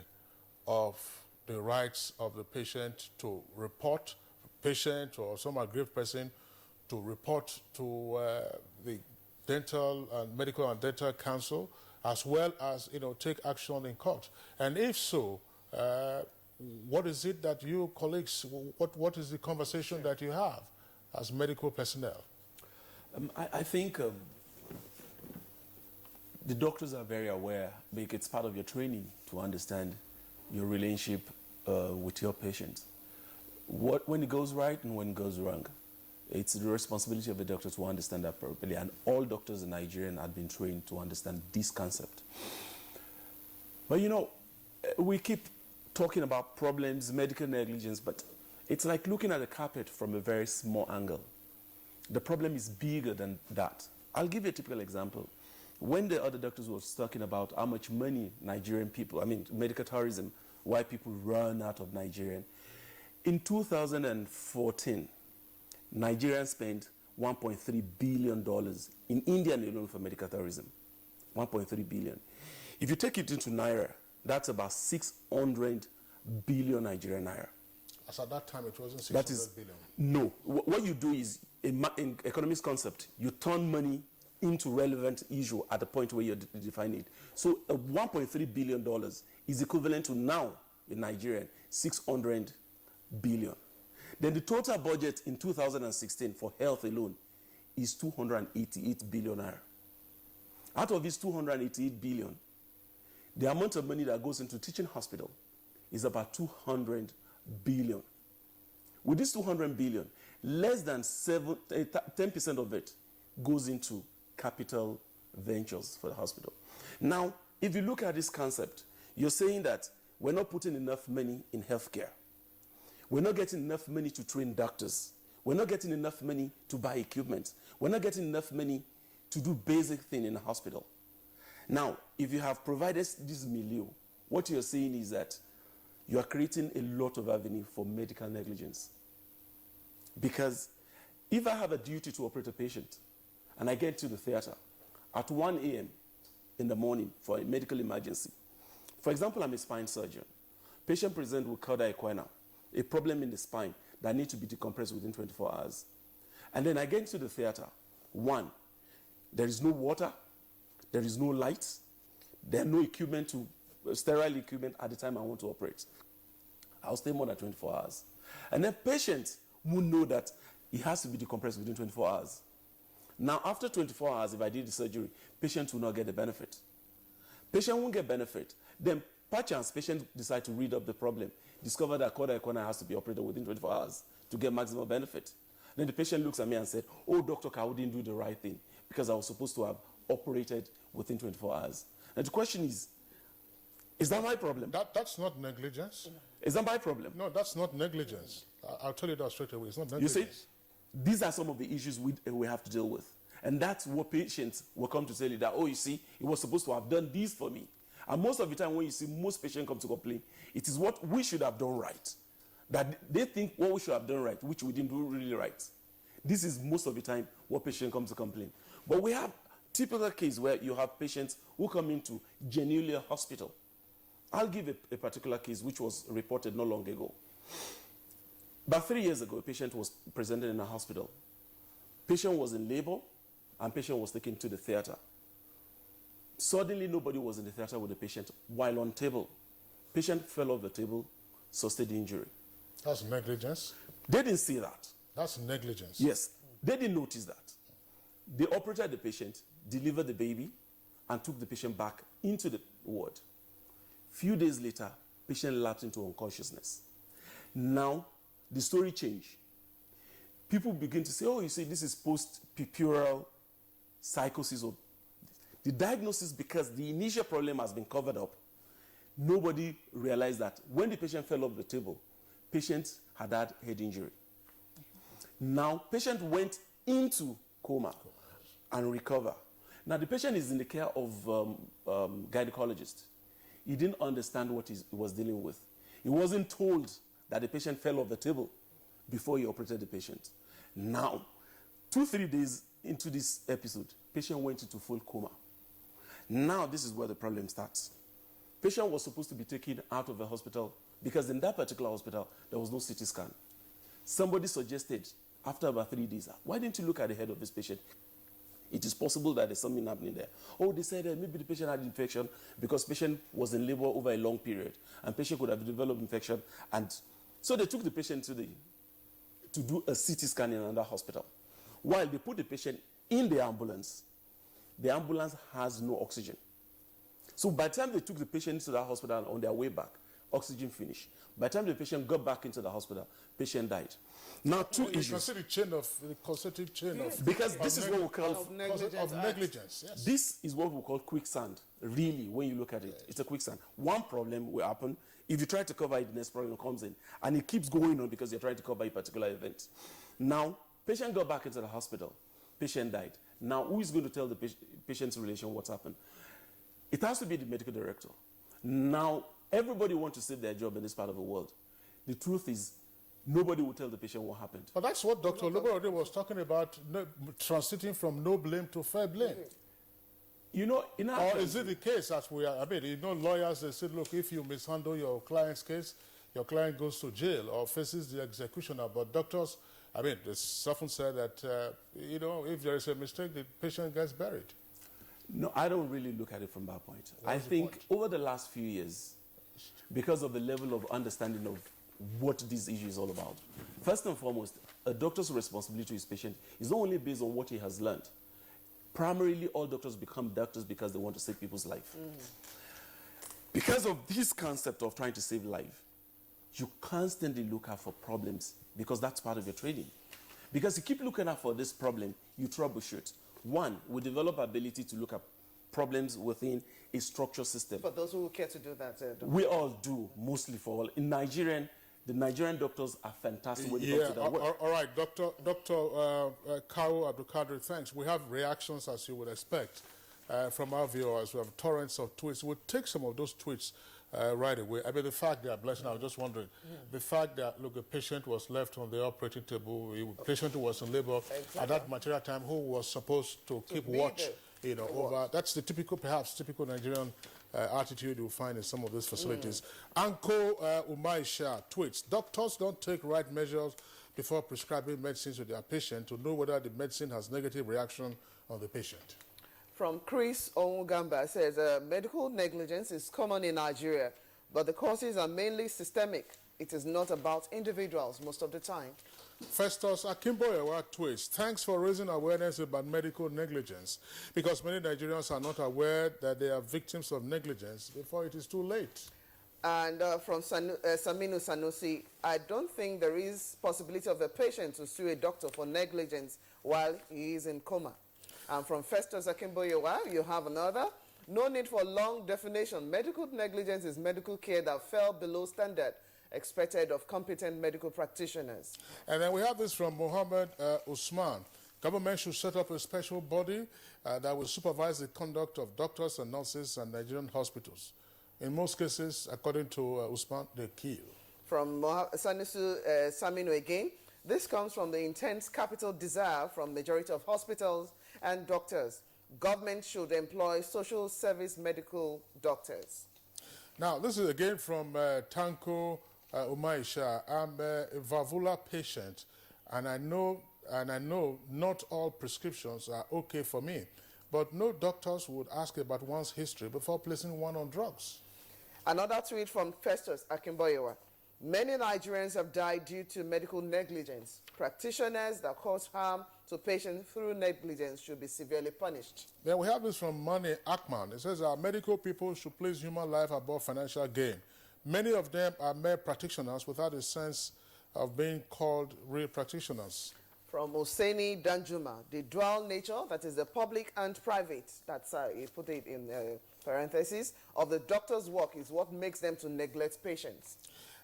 of the rights of the patient to report, patient or some aggrieved person to report to the Medical and Dental Council, as well as take action in court? And if so, what is it that you colleagues, what is the conversation that you have as medical personnel?
I think the doctors are very aware, because it's part of your training to understand your relationship with your patients. When it goes right and when it goes wrong. It's the responsibility of the doctor to understand that properly, and all doctors in Nigeria have been trained to understand this concept. But we keep talking about problems, medical negligence, but it's like looking at a carpet from a very small angle. The problem is bigger than that. I'll give you a typical example. When the other doctors were talking about how much money Nigerian people, medical tourism, why people run out of Nigeria. In 2014, Nigeria spent $1.3 billion in India alone for medical tourism. 1.3 billion. If you take it into Naira, that's about 600 billion Nigerian Naira.
As at that time, it wasn't 600 billion.
No. What you do is, in economics concept, you turn money into relevant issue at the point where you define it. So $1.3 billion is equivalent to now, in Nigeria, 600 billion. Then the total budget in 2016 for health alone is 288 billion naira. Out of this 288 billion, the amount of money that goes into teaching hospital is about 200 billion. With this 200 billion, less than 10% of it goes into capital ventures for the hospital. Now, if you look at this concept, you're saying that we're not putting enough money in healthcare. We're not getting enough money to train doctors. We're not getting enough money to buy equipment. We're not getting enough money to do basic things in a hospital. Now, if you have provided this milieu, what you're saying is that you are creating a lot of avenue for medical negligence. Because If I have a duty to operate a patient and I get to the theater at 1 a.m. in the morning for a medical emergency, for example, I'm a spine surgeon. Patient present with cauda equina, a problem in the spine that needs to be decompressed within 24 hours. And then I get into the theater. One, there is no water, there is no lights, there are no equipment sterile equipment at the time I want to operate. I'll stay more than 24 hours. And then patient will know that it has to be decompressed within 24 hours. Now, after 24 hours, if I did the surgery, patient will not get the benefit. Patient won't get benefit. Then, perchance, patient decide to read up the problem, discover that cauda equina has to be operated within 24 hours to get maximum benefit. Then the patient looks at me and said, oh, Dr. Kawu didn't do the right thing because I was supposed to have operated within 24 hours. And the question is that my problem?
That's not negligence.
Is that my problem?
No, that's not negligence. I'll tell you that straight away. It's not negligence.
You see, these are some of the issues we have to deal with. And that's what patients will come to tell you that, oh, you see, he was supposed to have done this for me. And most of the time when you see most patients come to complain, it is what we should have done right. That they think what we should have done right, which we didn't do really right. This is most of the time what patients come to complain. But we have typical case where you have patients who come into genuinely a hospital. I'll give a particular case which was reported not long ago. About 3 years ago, a patient was presented in a hospital. Patient was in labor, and patient was taken to the theater. Suddenly, nobody was in the theater with the patient. While on table, patient fell off the table, sustained injury.
That's negligence.
They didn't see that.
That's negligence.
Yes, they didn't notice that. They operated the patient, delivered the baby, and took the patient back into the ward. Few days later, patient lapsed into unconsciousness. Now, the story changed. People begin to say, oh, you see, this is post-puerperal psychosis. Or the diagnosis, because the initial problem has been covered up, nobody realized that when the patient fell off the table, patient had had head injury. Now, patient went into coma and recovered. Now, the patient is in the care of gynecologist. He didn't understand what he was dealing with. He wasn't told that the patient fell off the table before he operated the patient. Now, 2-3 days into this episode, patient went into full coma. Now, this is where the problem starts. Patient was supposed to be taken out of the hospital because in that particular hospital, there was no CT scan. Somebody suggested, after about 3 days, why didn't you look at the head of this patient? It is possible that there's something happening there. Oh, they said maybe the patient had infection because patient was in labor over a long period and patient could have developed infection. And so they took the patient to do a CT scan in another hospital. While they put the patient in the ambulance has no oxygen. So by the time they took the patient to that hospital on their way back, oxygen finished. By the time the patient got back into the hospital, patient died. Now, two issues.
You consider the consecutive chain of...
Because this is what we call...
Of negligence, yes.
This is what we call quicksand, really, when you look at it. It's a quicksand. One problem will happen. If you try to cover it, the next problem comes in. And it keeps going on because you're trying to cover a particular event. Now, patient got back into the hospital. Patient died. Now, who is going to tell the patient's relation what's happened? It has to be the medical director. Now, everybody wants to save their job in this part of the world. The truth is, nobody will tell the patient what happened.
But that's what Dr. Oluborode was talking about, transiting from no blame to fair blame.
You know,
or is it the case as we are? I mean, you know, lawyers, they said, look, if you mishandle your client's case, your client goes to jail or faces the executioner. But doctors, I mean, it's often said that, you know, if there is a mistake, the patient gets buried.
No, I don't really look at it from that point. I think over the last few years, because of the level of understanding of what this issue is all about, first and foremost, a doctor's responsibility to his patient is not only based on what he has learned. Primarily, all doctors become doctors because they want to save people's life. Because of this concept of trying to save life, you constantly look out for problems because that's part of your training. Because you keep looking out for this problem, you troubleshoot. One, we develop ability to look at problems within a structured system.
For those who care to do that,
we all do, mostly for all. In Nigerian, the Nigerian doctors are fantastic when it comes to that work.
All right, Dr. Kawu Abdulkadir, thanks. We have reactions, as you would expect, from our viewers. We have torrents of tweets. We'll take some of those tweets right away. I mean, the fact that, Blessing, I was just wondering, the fact that, look, a patient was left on the operating table, a patient who was in labor at that material time, who was supposed to keep watch, you know, over. That's the typical, perhaps typical Nigerian attitude you'll find in some of these facilities. Anko Umaisha tweets, doctors don't take right measures before prescribing medicines to their patient to know whether the medicine has negative reaction on the patient.
From Chris Ongamba says, medical negligence is common in Nigeria, but the causes are mainly systemic. It is not about individuals most of the time.
Festus Akimboyewa tweets, thanks for raising awareness about medical negligence, because many Nigerians are not aware that they are victims of negligence before it is too late.
And from Saminu Sanusi, I don't think there is possibility of a patient to sue a doctor for negligence while he is in coma. And from Festus Akimboyewa, you have another. No need for long definition. Medical negligence is medical care that fell below standard expected of competent medical practitioners.
And then we have this from Mohammed Usman. Government should set up a special body that will supervise the conduct of doctors and nurses and Nigerian hospitals. In most cases, according to Usman, they kill.
From Sanisu Saminu again, this comes from the intense capital desire from majority of hospitals and doctors. Government should employ social service medical doctors.
Now, this is again from Tanko Umaisha. I'm a valvular patient, and I know not all prescriptions are okay for me, but no doctors would ask about one's history before placing one on drugs.
Another tweet from Festus Akimboyewa. Many Nigerians have died due to medical negligence. Practitioners that cause harm to patients through negligence should be severely punished.
Then we have this from Mani Akman. It says our medical people should place human life above financial gain. Many of them are mere practitioners without a sense of being called real practitioners.
From Oseni Danjuma, the dual nature, that is the public and private, that's you put it in parentheses, of the doctor's work is what makes them to neglect patients.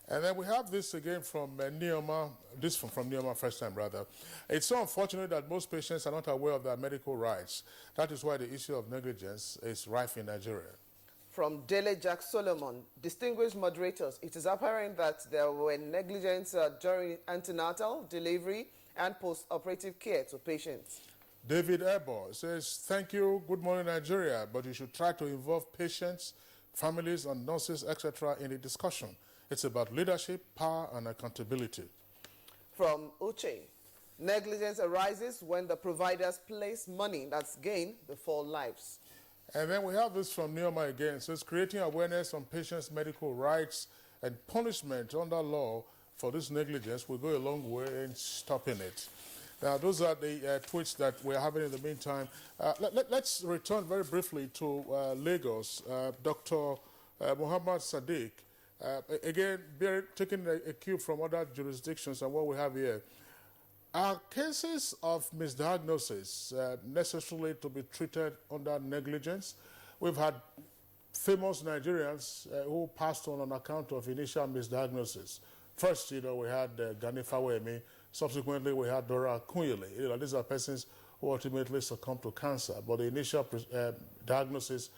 And then we have this again from Neoma, this from Neoma first time rather. It's so unfortunate that most patients are not aware of their medical rights. That is why the issue of negligence is rife in Nigeria.
From Dele Jack Solomon, distinguished moderators, it is apparent that there were negligence during antenatal, delivery, and post-operative care to patients.
David Ebo says, thank you, good morning Nigeria, but you should try to involve patients, families, and nurses, etc. in the discussion. It's about leadership, power, and accountability.
From Uche, negligence arises when the providers place money that's gain before lives.
And then we have this from Neoma again. It says, creating awareness on patients' medical rights and punishment under law for this negligence will go a long way in stopping it. Now, those are the tweets that we're having in the meantime. Let's return very briefly to Lagos. Dr. Muhammad Sadiq, again, taking a cue from other jurisdictions and what we have here. Are cases of misdiagnosis necessarily to be treated under negligence? We've had famous Nigerians who passed on account of initial misdiagnosis. First, we had Gani Fawemi. Subsequently, we had Dora Akunyele. These are persons who ultimately succumbed to cancer, but the initial diagnosis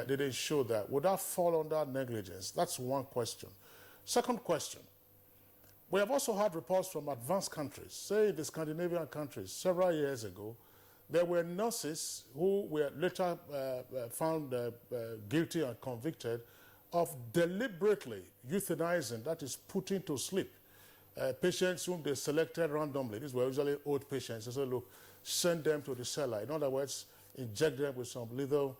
didn't show that. Would that fall under negligence? That's one question. Second question. We have also had reports from advanced countries, say the Scandinavian countries, several years ago. There were nurses who were later found guilty and convicted of deliberately euthanizing, that is putting to sleep, patients whom they selected randomly. These were usually old patients. They said, look, send them to the cellar. In other words, inject them with some lethal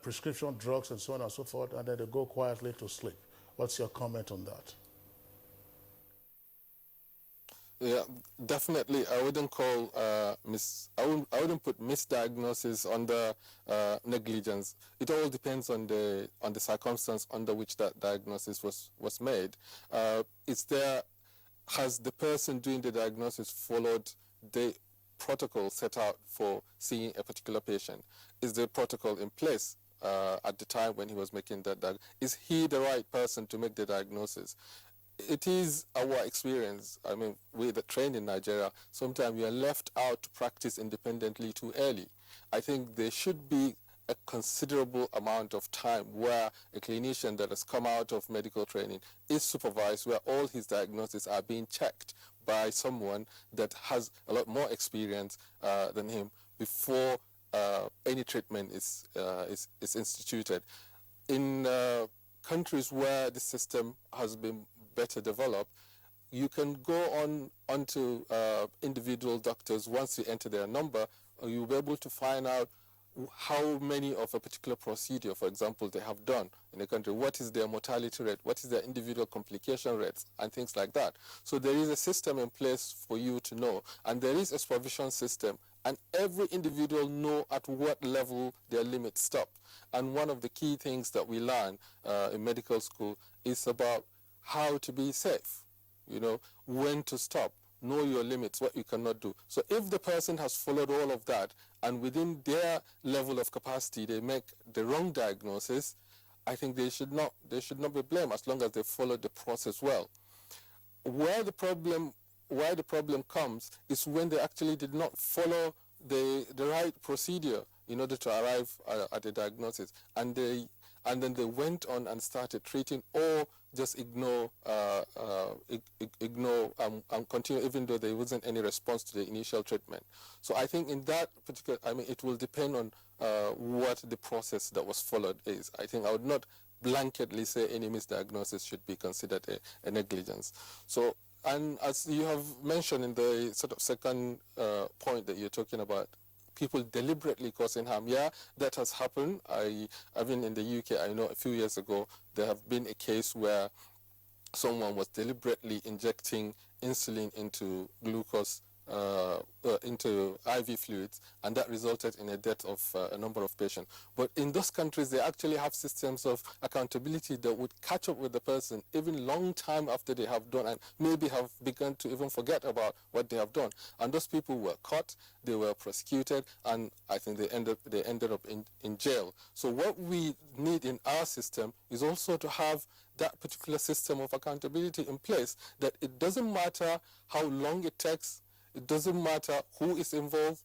prescription drugs and so on and so forth, and then they go quietly to sleep. What's your comment on that?
Yeah, definitely. I wouldn't call I wouldn't put misdiagnosis under negligence. It all depends on the circumstance under which that diagnosis was made. Has the person doing the diagnosis followed the protocol set out for seeing a particular patient? Is the protocol in place at the time when he was making that diagnosis? Is he the right person to make the diagnosis? It is our experience. I mean, we that trained in Nigeria, sometimes we are left out to practice independently too early. I think there should be a considerable amount of time where a clinician that has come out of medical training is supervised, where all his diagnoses are being checked by someone that has a lot more experience than him before any treatment is instituted. In countries where the system has been better developed, you can go onto individual doctors. Once you enter their number, you'll be able to find out how many of a particular procedure, for example, they have done in a country, what is their mortality rate, what is their individual complication rates, and things like that. So there is a system in place for you to know, and there is a supervision system, and every individual know at what level their limits stop. And one of the key things that we learn in medical school is about how to be safe, you know, when to stop, know your limits, what you cannot do. So if the person has followed all of that, and within their level of capacity they make the wrong diagnosis, I think they should not be blamed as long as they follow the process well. Why the problem comes is when they actually did not follow the right procedure in order to arrive at a diagnosis, and then they went on and started treating, or just ignore and continue even though there wasn't any response to the initial treatment. So I think in that particular, it will depend on what the process that was followed is. I think I would not blanketly say any misdiagnosis should be considered a negligence. So, and as you have mentioned in the sort of second point that you're talking about, people deliberately causing harm. Yeah, that has happened. Even in the UK, I know a few years ago, there have been a case where someone was deliberately injecting insulin into glucose, into IV fluids, and that resulted in a death of a number of patients. But in those countries, they actually have systems of accountability that would catch up with the person even long time after they have done, and maybe have begun to even forget about what they have done. And those people were caught, they were prosecuted, and I think they ended up in jail. So what we need in our system is also to have that particular system of accountability in place, that it doesn't matter how long it takes, it doesn't matter who is involved,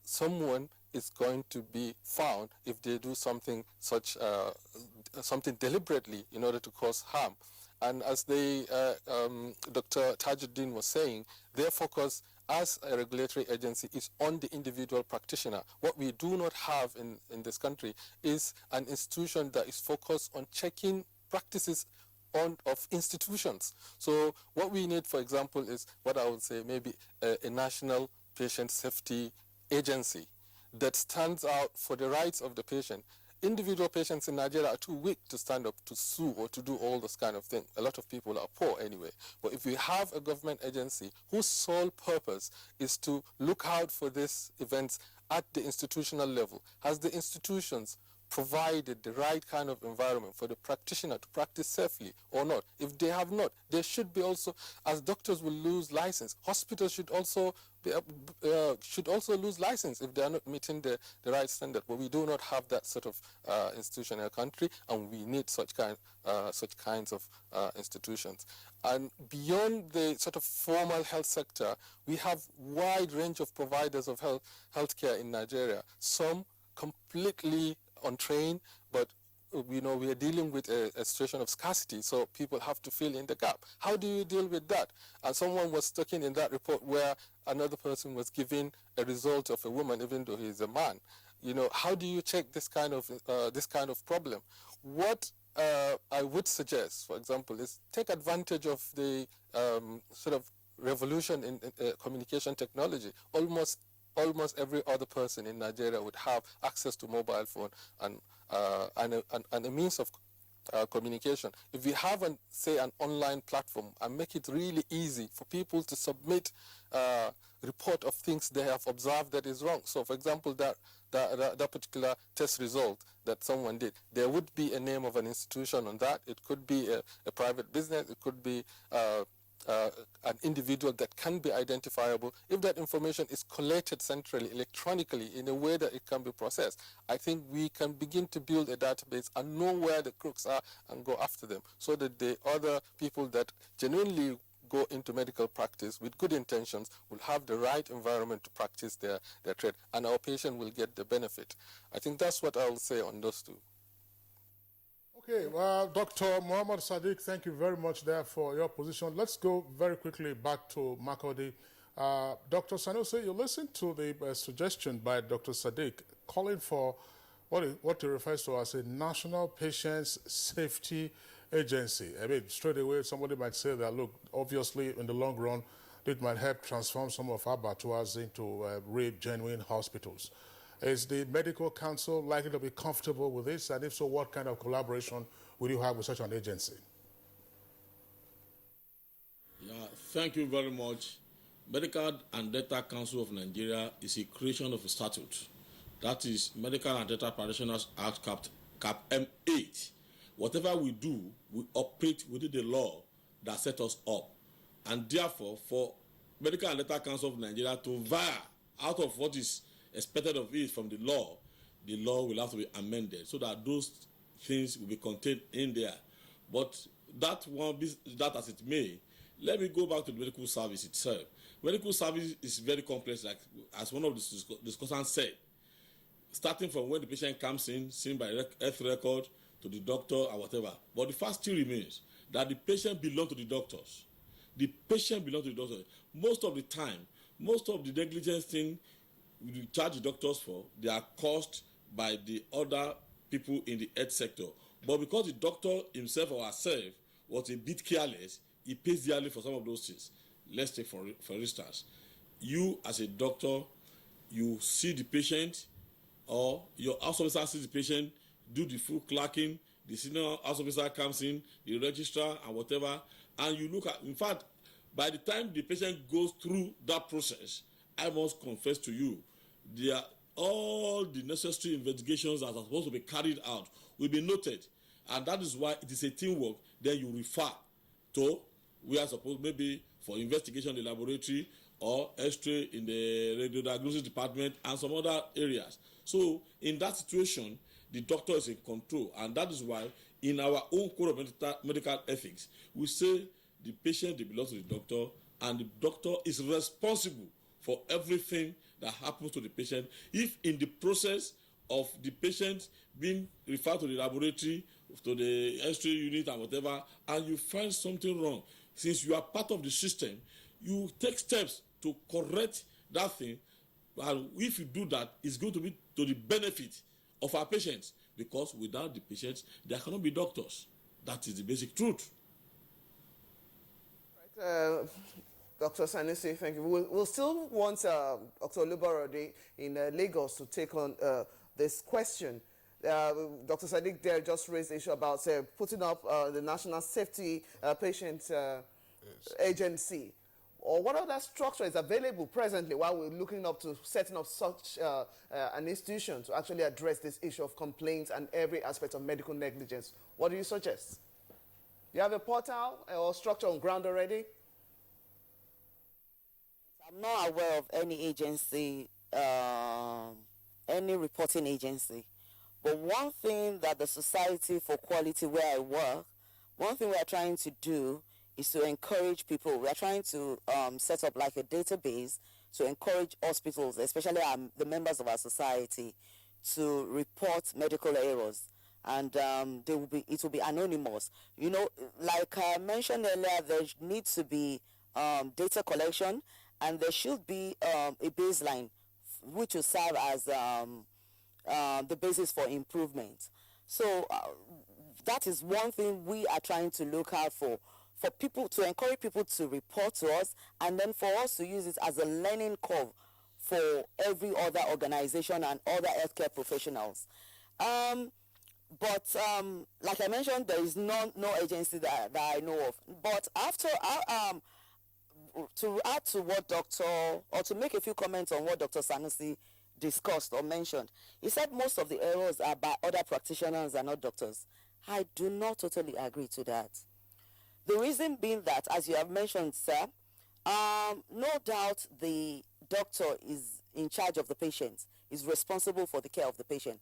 someone is going to be found if they do something deliberately in order to cause harm. And as Dr. Tajuddin was saying, their focus as a regulatory agency is on the individual practitioner. What we do not have in this country is an institution that is focused on checking practices of institutions. So what we need, for example, is what I would say maybe a national patient safety agency that stands out for the rights of the patient. Individual patients in Nigeria are too weak to stand up to sue or to do all those kind of things. A lot of people are poor anyway. But if we have a government agency whose sole purpose is to look out for these events at the institutional level, has the institutions provided the right kind of environment for the practitioner to practice safely or not? If they have not, there should be also, as doctors will lose license, hospitals should also lose license if they are not meeting the right standard. But we do not have that sort of institution in our country, and we need such kinds of institutions. And beyond the sort of formal health sector, we have wide range of providers of healthcare in Nigeria. Some completely untrained, but we are dealing with a situation of scarcity, so people have to fill in the gap. How do you deal with that? And someone was talking in that report where another person was giving a result of a woman even though he's a man. How do you check this kind of problem? What I would suggest, for example, is take advantage of the sort of revolution in communication technology. Almost every other person in Nigeria would have access to mobile phone and a means of communication. If we have, say, an online platform and make it really easy for people to submit report of things they have observed that is wrong. So, for example, that particular test result that someone did, there would be a name of an institution on that. It could be a private business. It could be an individual that can be identifiable. If that information is collated centrally, electronically, in a way that it can be processed, I think we can begin to build a database and know where the crooks are and go after them, so that the other people that genuinely go into medical practice with good intentions will have the right environment to practice their trade, and our patient will get the benefit. I think that's what I will say on those two.
Okay, Dr. Muhammad Sadiq, thank you very much there for your position. Let's go very quickly back to Makodi. Dr. Sanusi, you listened to the suggestion by Dr. Sadiq calling for what he refers to as a National Patients Safety Agency. I mean, straight away, somebody might say that, look, obviously, in the long run, it might help transform some of our abattoirs into real, genuine hospitals. Is the Medical Council likely to be comfortable with this? And if so, what kind of collaboration will you have with such an agency?
Yeah, thank you very much. Medical and Data Council of Nigeria is a creation of a statute. That is Medical and Data Practitioners Act Cap M8. Whatever we do, we operate within the law that set us up. And therefore, for Medical and Data Council of Nigeria to veer out of what is expected of it from the law will have to be amended so that those things will be contained in there. But that as it may, let me go back to the medical service itself. Medical service is very complex, like as one of the discussants said, starting from when the patient comes in, seen by health record, to the doctor or whatever. But the fact still remains that the patient belongs to the doctors. The patient belongs to the doctors. Most of the time, most of the negligence thing we charge the doctors for, they are caused by the other people in the health sector. But because the doctor himself or herself was a bit careless, he pays dearly for some of those things. Let's take for instance, you as a doctor, you see the patient, or your house officer sees the patient, do the full clerking, the senior house officer comes in, the registrar and whatever, and you look at, in fact, by the time the patient goes through that process, I must confess to you, all the necessary investigations that are supposed to be carried out will be noted. And that is why it is a teamwork. Then you refer to, we are supposed maybe for investigation in the laboratory or X-ray in the radiodiagnosis department and some other areas. So in that situation, the doctor is in control. And that is why in our own code of medical ethics, we say the patient belongs to the doctor, and the doctor is responsible for everything that happens to the patient. If in the process of the patient being referred to the laboratory, to the X-ray unit and whatever, and you find something wrong, since you are part of the system, you take steps to correct that thing. And if you do that, it's going to be to the benefit of our patients, because without the patients, there cannot be doctors. That is the basic truth.
Right. Dr. Sanusi, thank you. We'll still want Dr. Oluborode in Lagos to take on this question. Dr. Sadiq there just raised the issue about putting up the National Safety Patient Agency. Or what other structure is available presently while we're looking up to setting up such an institution to actually address this issue of complaints and every aspect of medical negligence? What do you suggest? Do you have a portal or structure on ground already?
I'm not aware of any agency, any reporting agency. But one thing that the Society for Quality where I work, one thing we are trying to do is to encourage people. We are trying to set up like a database to encourage hospitals, especially the members of our society, to report medical errors. And it will be anonymous. You know, like I mentioned earlier, there needs to be data collection, and there should be a baseline which will serve as the basis for improvement. So that is one thing we are trying to look out for people, to encourage people to report to us, and then for us to use it as a learning curve for every other organization and other healthcare professionals. But like I mentioned, there is no agency that I know of. But after to add to what to make a few comments on what Dr. Sanusi discussed or mentioned, he said most of the errors are by other practitioners and not doctors. I do not totally agree to that. The reason being that, as you have mentioned, sir, no doubt the doctor is in charge of the patient, is responsible for the care of the patient,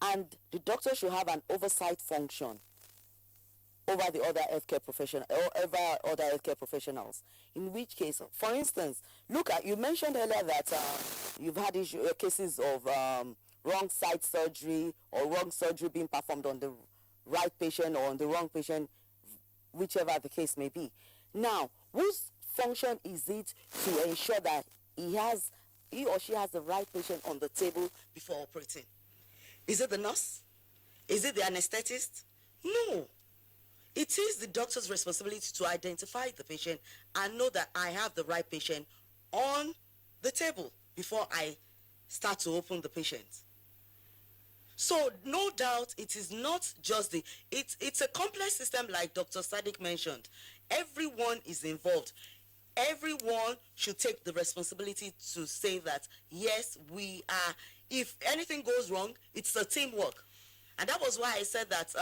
and the doctor should have an oversight function over the other healthcare professional or over other healthcare professionals. In which case, for instance, look at, you mentioned earlier that you've had cases of wrong site surgery or wrong surgery being performed on the right patient or on the wrong patient, whichever the case may be. Now, whose function is it to ensure that he or she has the right patient on the table before operating? Is it the nurse? Is it the anesthetist? No. It is the doctor's responsibility to identify the patient and know that I have the right patient on the table before I start to open the patient. So no doubt it is not just it's a complex system like Dr. Sadiq mentioned. Everyone is involved. Everyone should take the responsibility to say that, yes, we are, if anything goes wrong, it's a teamwork. And that was why I said that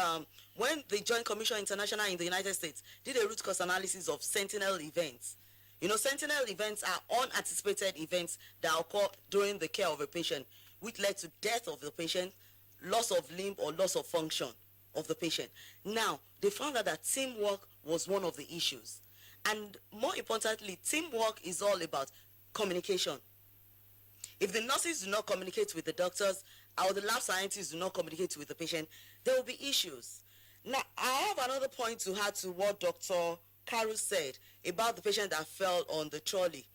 when the Joint Commission International in the United States did a root cause analysis of sentinel events, you know, sentinel events are unanticipated events that occur during the care of a patient, which led to death of the patient, loss of limb or loss of function of the patient. Now, they found out that teamwork was one of the issues. And more importantly, teamwork is all about communication. If the nurses do not communicate with the doctors, or the lab scientists do not communicate with the patient, there will be issues. Now, I have another point to add to what Dr. Karu said about the patient that fell on the trolley.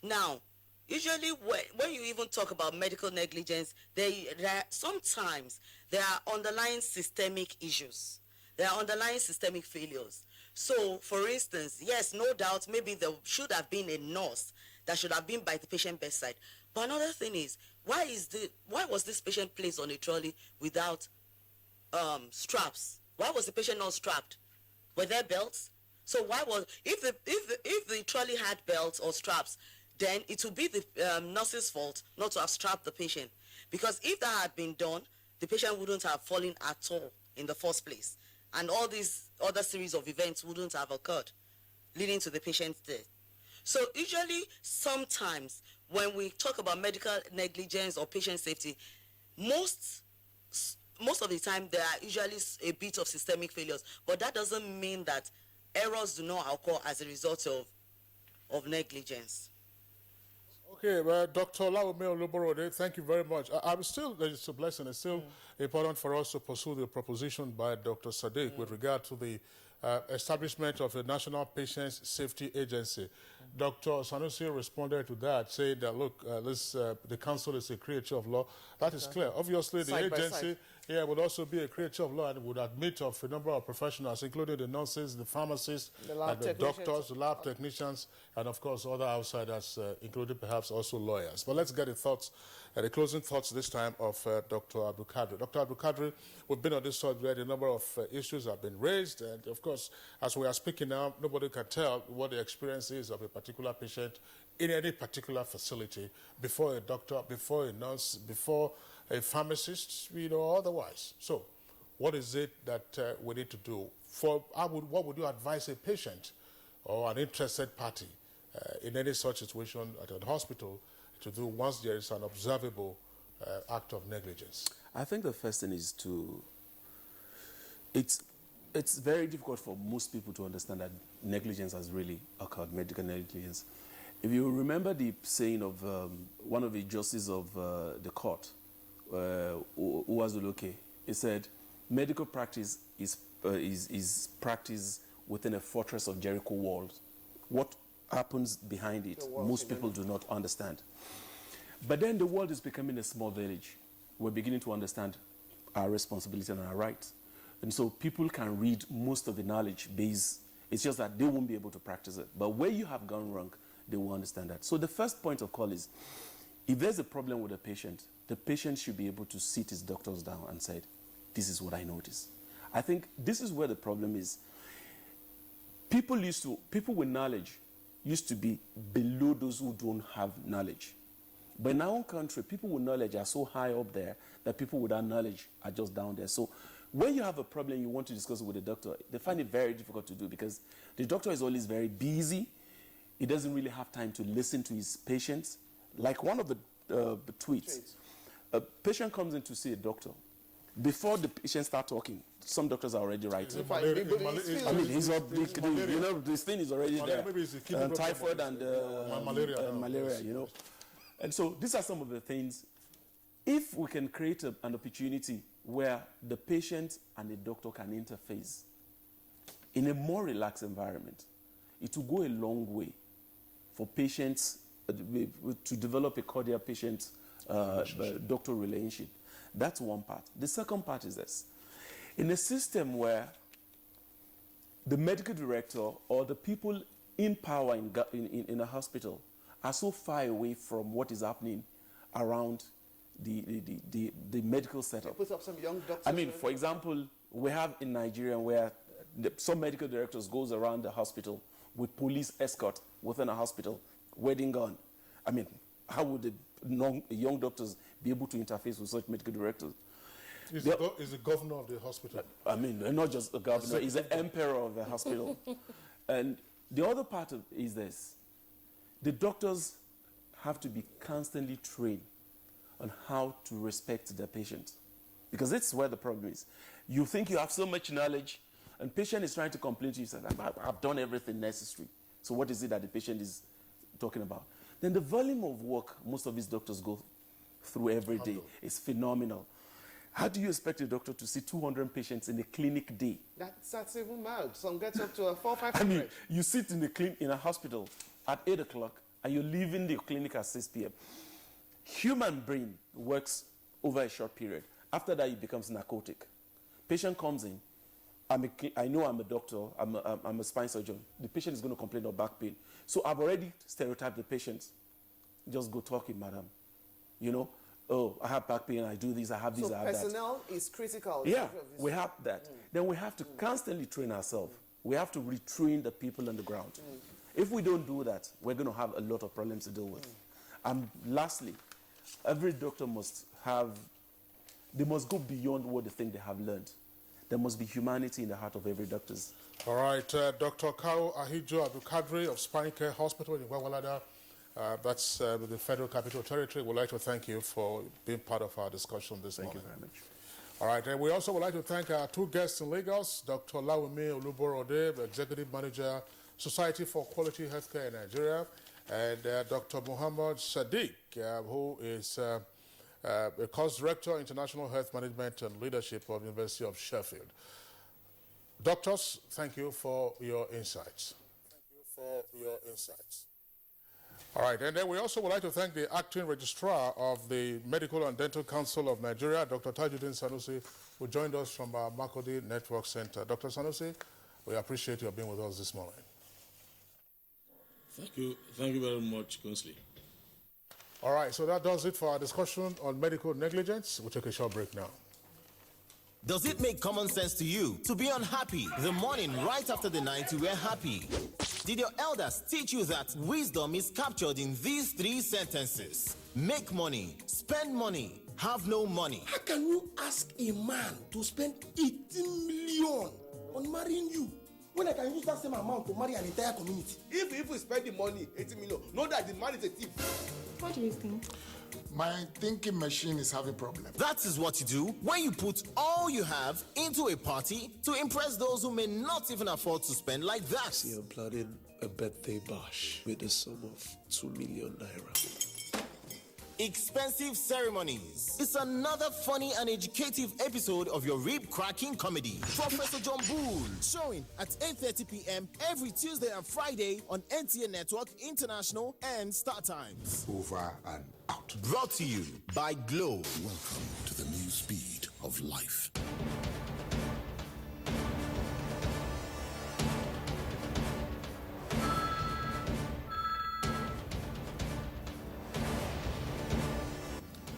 Now, usually when you even talk about medical negligence, sometimes there are underlying systemic issues. There are underlying systemic failures. So, for instance, yes, no doubt, maybe there should have been a nurse that should have been by the patient bedside. But another thing is, why was this patient placed on a trolley without straps? Why was the patient not strapped? Were there belts? So why was, if the trolley had belts or straps, then it would be the nurse's fault not to have strapped the patient. Because if that had been done, the patient wouldn't have fallen at all in the first place. And all these other series of events wouldn't have occurred, leading to the patient's death. So usually, sometimes, when we talk about medical negligence or patient safety, most of the time there are usually a bit of systemic failures, but that doesn't mean that errors do not occur as a result of negligence.
Okay, well, Dr. Lawume Oluborode, thank you very much. It's a blessing. It's still important for us to pursue the proposition by Dr. Sadiq with regard to the establishment of a National Patient Safety Agency. Dr. Sanusi responded to that, saying that, look, the council is a creature of law. That is clear. Obviously, the agency would also be a creature of law and would admit of a number of professionals, including the nurses, the pharmacists, the doctors, the lab technicians, and, of course, other outsiders, including perhaps also lawyers. But let's get the closing thoughts this time of Dr. Abdul Kadri. Dr. Abdul Kadri, we've been on this subject, a number of issues have been raised, and, of course, as we are speaking now, nobody can tell what the experience is of a particular patient in any particular facility before a doctor, before a nurse, before a pharmacist, otherwise. So what is it that we need to do? What would you advise a patient or an interested party in any such situation at a hospital to do once there is an observable act of negligence?
I think the first thing is it's very difficult for most people to understand that negligence has really occurred, medical negligence. If you remember the saying of one of the justices of the court, Uwazuluke, he said, medical practice is practice within a fortress of Jericho walls. What happens behind it, most people do not understand. But then the world is becoming a small village. We're beginning to understand our responsibility and our rights. And so people can read most of the knowledge base. It's just that they won't be able to practice it. But where you have gone wrong, they will understand that. So the first point of call is, if there's a problem with the patient should be able to sit his doctors down and say, this is what I noticed. I think this is where the problem is. People with knowledge used to be below those who don't have knowledge. But in our own country, people with knowledge are so high up there that people without knowledge are just down there. So when you have a problem you want to discuss it with the doctor, they find it very difficult to do because the doctor is always very busy. He doesn't really have time to listen to his patients. Like one of the tweets, a patient comes in to see a doctor. Before the patient starts talking, some doctors are already writing.
I
mean, you know, this thing is already there.
Maybe it's a
typhoid and malaria, you know. And so these are some of the things. If we can create an opportunity where the patient and the doctor can interface in a more relaxed environment, it will go a long way for patients to develop a cordial patient-doctor relationship. That's one part. The second part is this. In a system where the medical director or the people in power in a hospital are so far away from what is happening around the medical setup.
Put up some young doctors.
I mean, for example, we have in Nigeria where some medical directors goes around the hospital with police escort within a hospital, wedding gun. I mean, how would the young doctors be able to interface with such medical directors?
He's the governor of the hospital.
I mean, not just the governor, he's the emperor of the hospital. And the other part is this. The doctors have to be constantly trained on how to respect their patients. Because that's where the problem is. You think you have so much knowledge, and patient is trying to complain to you, say, I've done everything necessary. So what is it that the patient is talking about? Then the volume of work most of these doctors go through every day is phenomenal. How do you expect a doctor to see 200 patients in a clinic day?
That's even mild. Some gets up to 400 or 500.
I mean, you sit in a hospital at 8 o'clock and you're leaving the clinic at 6 p.m. Human brain works over a short period. After that, it becomes narcotic. Patient comes in. I know I'm a doctor. I'm a spine surgeon. The patient is going to complain of back pain. So I've already stereotyped the patient. Just go talking, madam. You know, oh, I have back pain. I do this. I have this. I have that.
So personnel is critical.
Yeah, we have that. Then we have to constantly train ourselves. We have to retrain the people on the ground. If we don't do that, we're going to have a lot of problems to deal with. And lastly, every doctor must go beyond what they think they have learned. There must be humanity in the heart of every doctor.
All right, Dr. Kao Ahijo Abdulkadri of Spine Care Hospital in Gwagwalada, that's the Federal Capital Territory. We'd like to thank you for being part of our discussion this morning.
Thank you very much.
All right, and we also would like to thank our two guests in Lagos, Dr. Lawumi Oluborode, Executive Manager, Society for Quality Healthcare in Nigeria, and Dr. Muhammad Sadiq, who is a course director, International Health Management and Leadership of the University of Sheffield. Doctors, thank you for your insights. All right, and then we also would like to thank the Acting Registrar of the Medical and Dental Council of Nigeria, Dr. Tajuddin Sanusi, who joined us from our Makodi Network Center. Dr. Sanusi, we appreciate your being with us this morning.
Thank you very much, Consley.
All right, so that does it for our discussion on medical negligence. We'll take a short break now.
Does it make common sense to you to be unhappy the morning right after the night you were happy? Did your elders teach you that wisdom is captured in these 3 sentences? Make money, spend money, have no money.
How can you ask a man to spend 18 million on marrying you when I can use that same amount to marry an entire community?
If we spend the money, 18 million, know that the man is a thief.
What do you think? My thinking machine is having problems.
That is what you do when you put all you have into a party to impress those who may not even afford to spend like that.
See, I'm planning a birthday bash with a sum of 2 million naira.
Expensive Ceremonies. It's another funny and educative episode of your rib-cracking comedy. Professor John Bull, showing at 8:30 p.m. every Tuesday and Friday on NTA Network International and Star Times.
Over and out.
Brought to you by Glow.
Welcome to the new speed of life.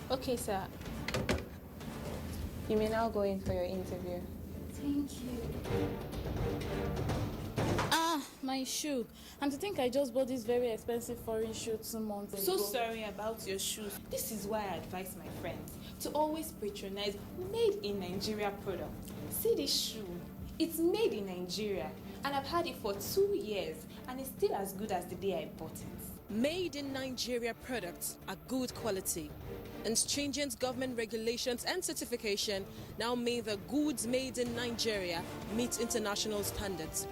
Okay, sir. You may now go in for your interview.
Thank you. Ah, my shoe. And to think I just bought this very expensive foreign shoe 2 months ago.
So sorry about your shoes. This is why I advise my friends to always patronize made in Nigeria products. See this shoe. It's made in Nigeria and I've had it for 2 years and it's still as good as the day I bought it.
Made in Nigeria products are good quality, and stringent government regulations and certification now mean that goods made in Nigeria meet international standards.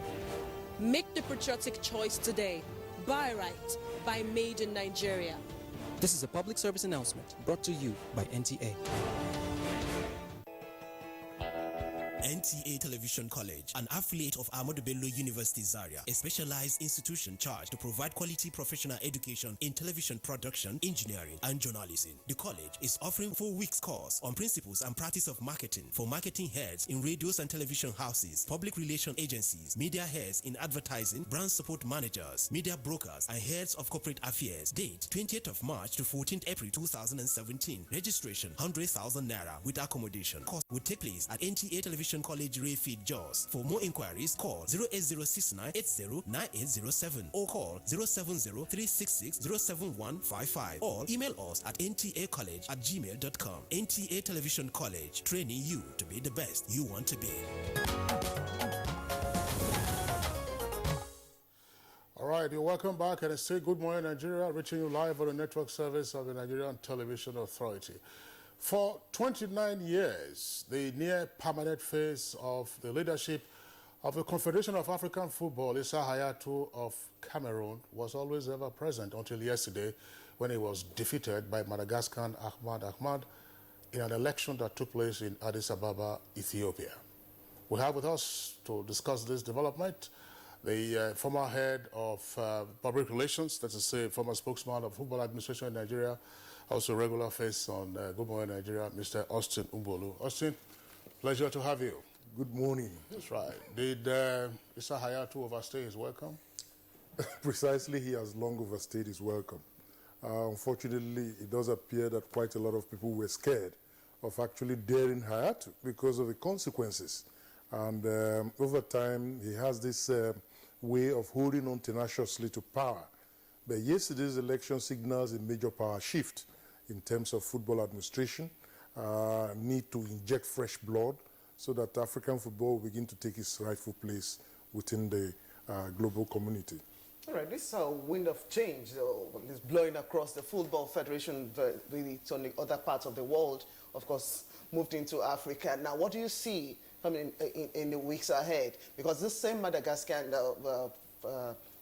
Make the patriotic choice today. Buy right. Buy Made in Nigeria.
This is a public service announcement brought to you by NTA.
NTA Television College, an affiliate of Ahmadu Bello University Zaria, a specialized institution charged to provide quality professional education in television production, engineering, and journalism. The college is offering 4 weeks course on principles and practice of marketing for marketing heads in radios and television houses, public relation agencies, media heads in advertising, brand support managers, media brokers, and heads of corporate affairs. Date 20th of March to 14th April 2017. Registration 100,000 Naira with accommodation. Course will take place at NTA Television College Rayfield Jos. For more inquiries, call 08069809807 or call 07036607155 or email us at ntacollege@gmail.com. NTA Television College, training you to be the best you want to be.
All right, you're welcome back, and I say good morning, Nigeria, reaching you live on the network service of the Nigerian Television Authority. For 29 years, the near-permanent face of the leadership of the Confederation of African Football, Issa Hayatou of Cameroon, was always ever present until yesterday when he was defeated by Madagascan Ahmad in an election that took place in Addis Ababa, Ethiopia. We have with us to discuss this development the former head of public relations, that's to say former spokesman of football administration in Nigeria, also regular face on Good Morning Nigeria, Mr. Austin Umbolu. Austin, pleasure to have you.
Good morning.
That's right. Did Issa Hayatou overstay his welcome?
Precisely, he has long overstayed his welcome. Unfortunately, it does appear that quite a lot of people were scared of actually daring Hayatou because of the consequences. And over time, he has this way of holding on tenaciously to power. But yesterday's election signals a major power shift in terms of football administration, need to inject fresh blood so that African football will begin to take its rightful place within the global community.
All right, this wind of change is blowing across the Football Federation, on the other parts of the world, of course, moved into Africa. Now, what do you see in the weeks ahead? Because this same Madagascar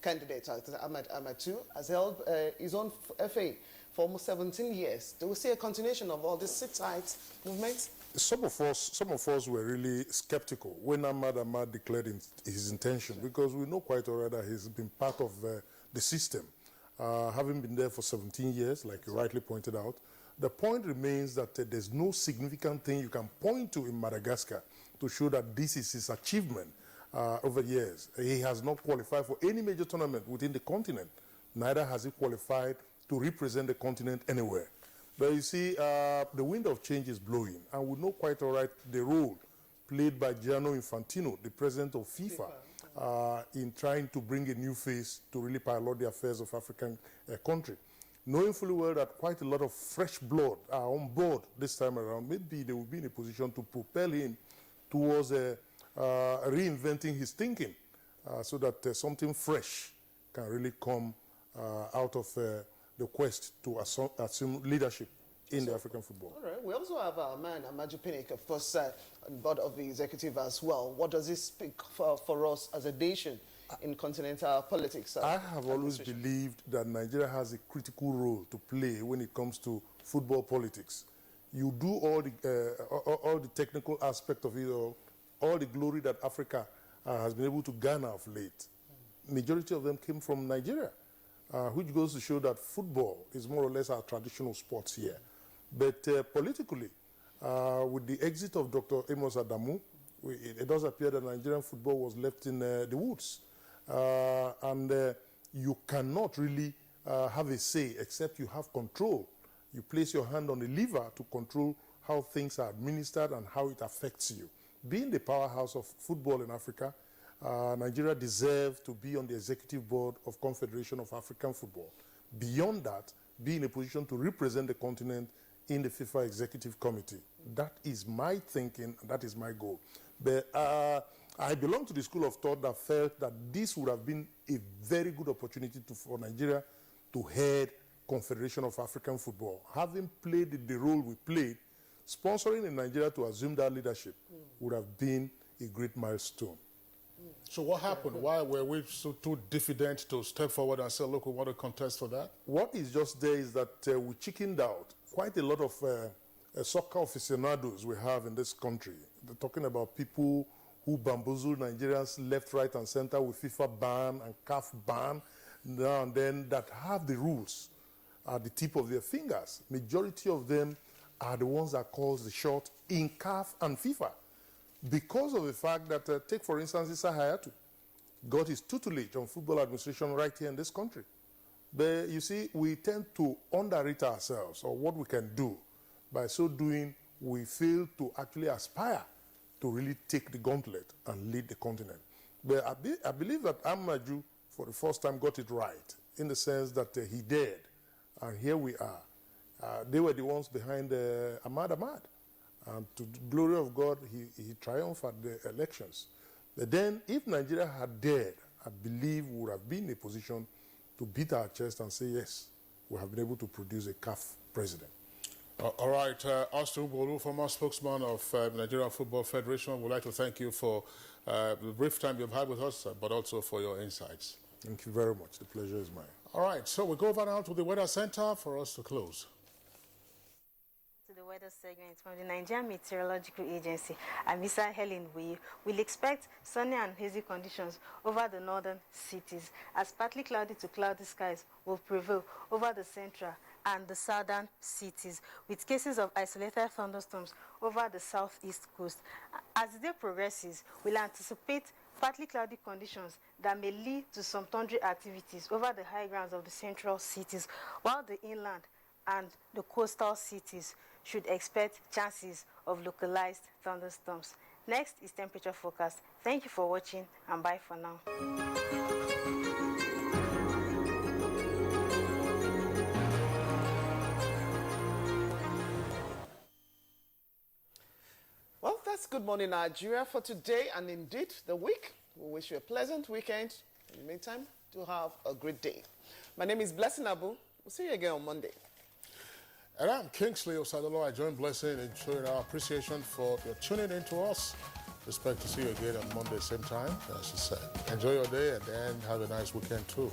candidate, Hayatou, has held his own FA for almost 17 years. Do we see a continuation of all these sit-tight movements?
Some of us were really skeptical when Ahmad declared his intention, because we know quite already that he's been part of the system, having been there for 17 years, like you rightly pointed out. The point remains that there's no significant thing you can point to in Madagascar to show that this is his achievement over years. He has not qualified for any major tournament within the continent. Neither has he qualified to represent the continent anywhere. But you see, the wind of change is blowing, and we know quite all right the role played by Gianni Infantino, the president of FIFA, in trying to bring a new face to really pilot the affairs of African country. Knowing fully well that quite a lot of fresh blood are on board this time around, maybe they will be in a position to propel him towards reinventing his thinking so that something fresh can really come out of the quest to assume leadership in the African football.
All right. We also have our man, Amaju Pinnick, of course, on board of the executive as well. What does this speak for us as a nation in continental politics?
I have always believed that Nigeria has a critical role to play when it comes to football politics. You do all the technical aspect of it, all the glory that Africa has been able to garner of late. Majority of them came from Nigeria, which goes to show that football is more or less our traditional sports here. But politically, with the exit of Dr. Amos Adamu, it does appear that Nigerian football was left in the woods. And you cannot really have a say except you have control. You place your hand on the lever to control how things are administered and how it affects you. Being the powerhouse of football in Africa, Nigeria deserves to be on the executive board of Confederation of African Football. Beyond that, be in a position to represent the continent in the FIFA Executive Committee. That is my thinking, and that is my goal. But I belong to the school of thought that felt that this would have been a very good opportunity for Nigeria to head Confederation of African Football. Having played the role we played, sponsoring in Nigeria to assume that leadership would have been a great milestone.
So what happened? Why were we so too diffident to step forward and say, look, we want to contest for that?
What is just there is that we chickened out. Quite a lot of soccer aficionados we have in this country. They're talking about people who bamboozle Nigerians left, right, and center with FIFA ban and CAF ban, now and then, that have the rules at the tip of their fingers. Majority of them are the ones that calls the shot in CAF and FIFA. Because of the fact that, take for instance, Issa Hayatu got his tutelage on football administration right here in this country. But you see, we tend to underrate ourselves or what we can do. By so doing, we fail to actually aspire to really take the gauntlet and lead the continent. But I believe that Amaju, for the first time, got it right, in the sense that he dared. And here we are. They were the ones behind Ahmad. And to the glory of God, he triumphed at the elections. But then, if Nigeria had dared, I believe we would have been in a position to beat our chest and say, yes, we have been able to produce a CAF president.
All right, Austin Bolu, former spokesman of the Nigerian Football Federation, would like to thank you for the brief time you've had with us, but also for your insights.
Thank you very much. The pleasure is mine.
All right, so we go over now to the Weather Center for us to close.
To the weather segment from the Nigerian Meteorological Agency, Amisa Helen will expect sunny and hazy conditions over the northern cities, as partly cloudy to cloudy skies will prevail over the central and the southern cities, with cases of isolated thunderstorms over the southeast coast. As the day progresses, we'll anticipate partly cloudy conditions that may lead to some thundery activities over the high grounds of the central cities, while the inland and the coastal cities should expect chances of localized thunderstorms. Next is temperature forecast. Thank you for watching, and bye for now.
Well, that's Good Morning Nigeria for today and indeed the week. We wish you a pleasant weekend. In the meantime, do have a great day. My name is Blessing Abu. We'll see you again on Monday.
And I'm Kingsley Osadolo. I join Blessing in showing our appreciation for your tuning in to us. Expect to see you again on Monday, same time, as she said. Enjoy your day and then have a nice weekend too.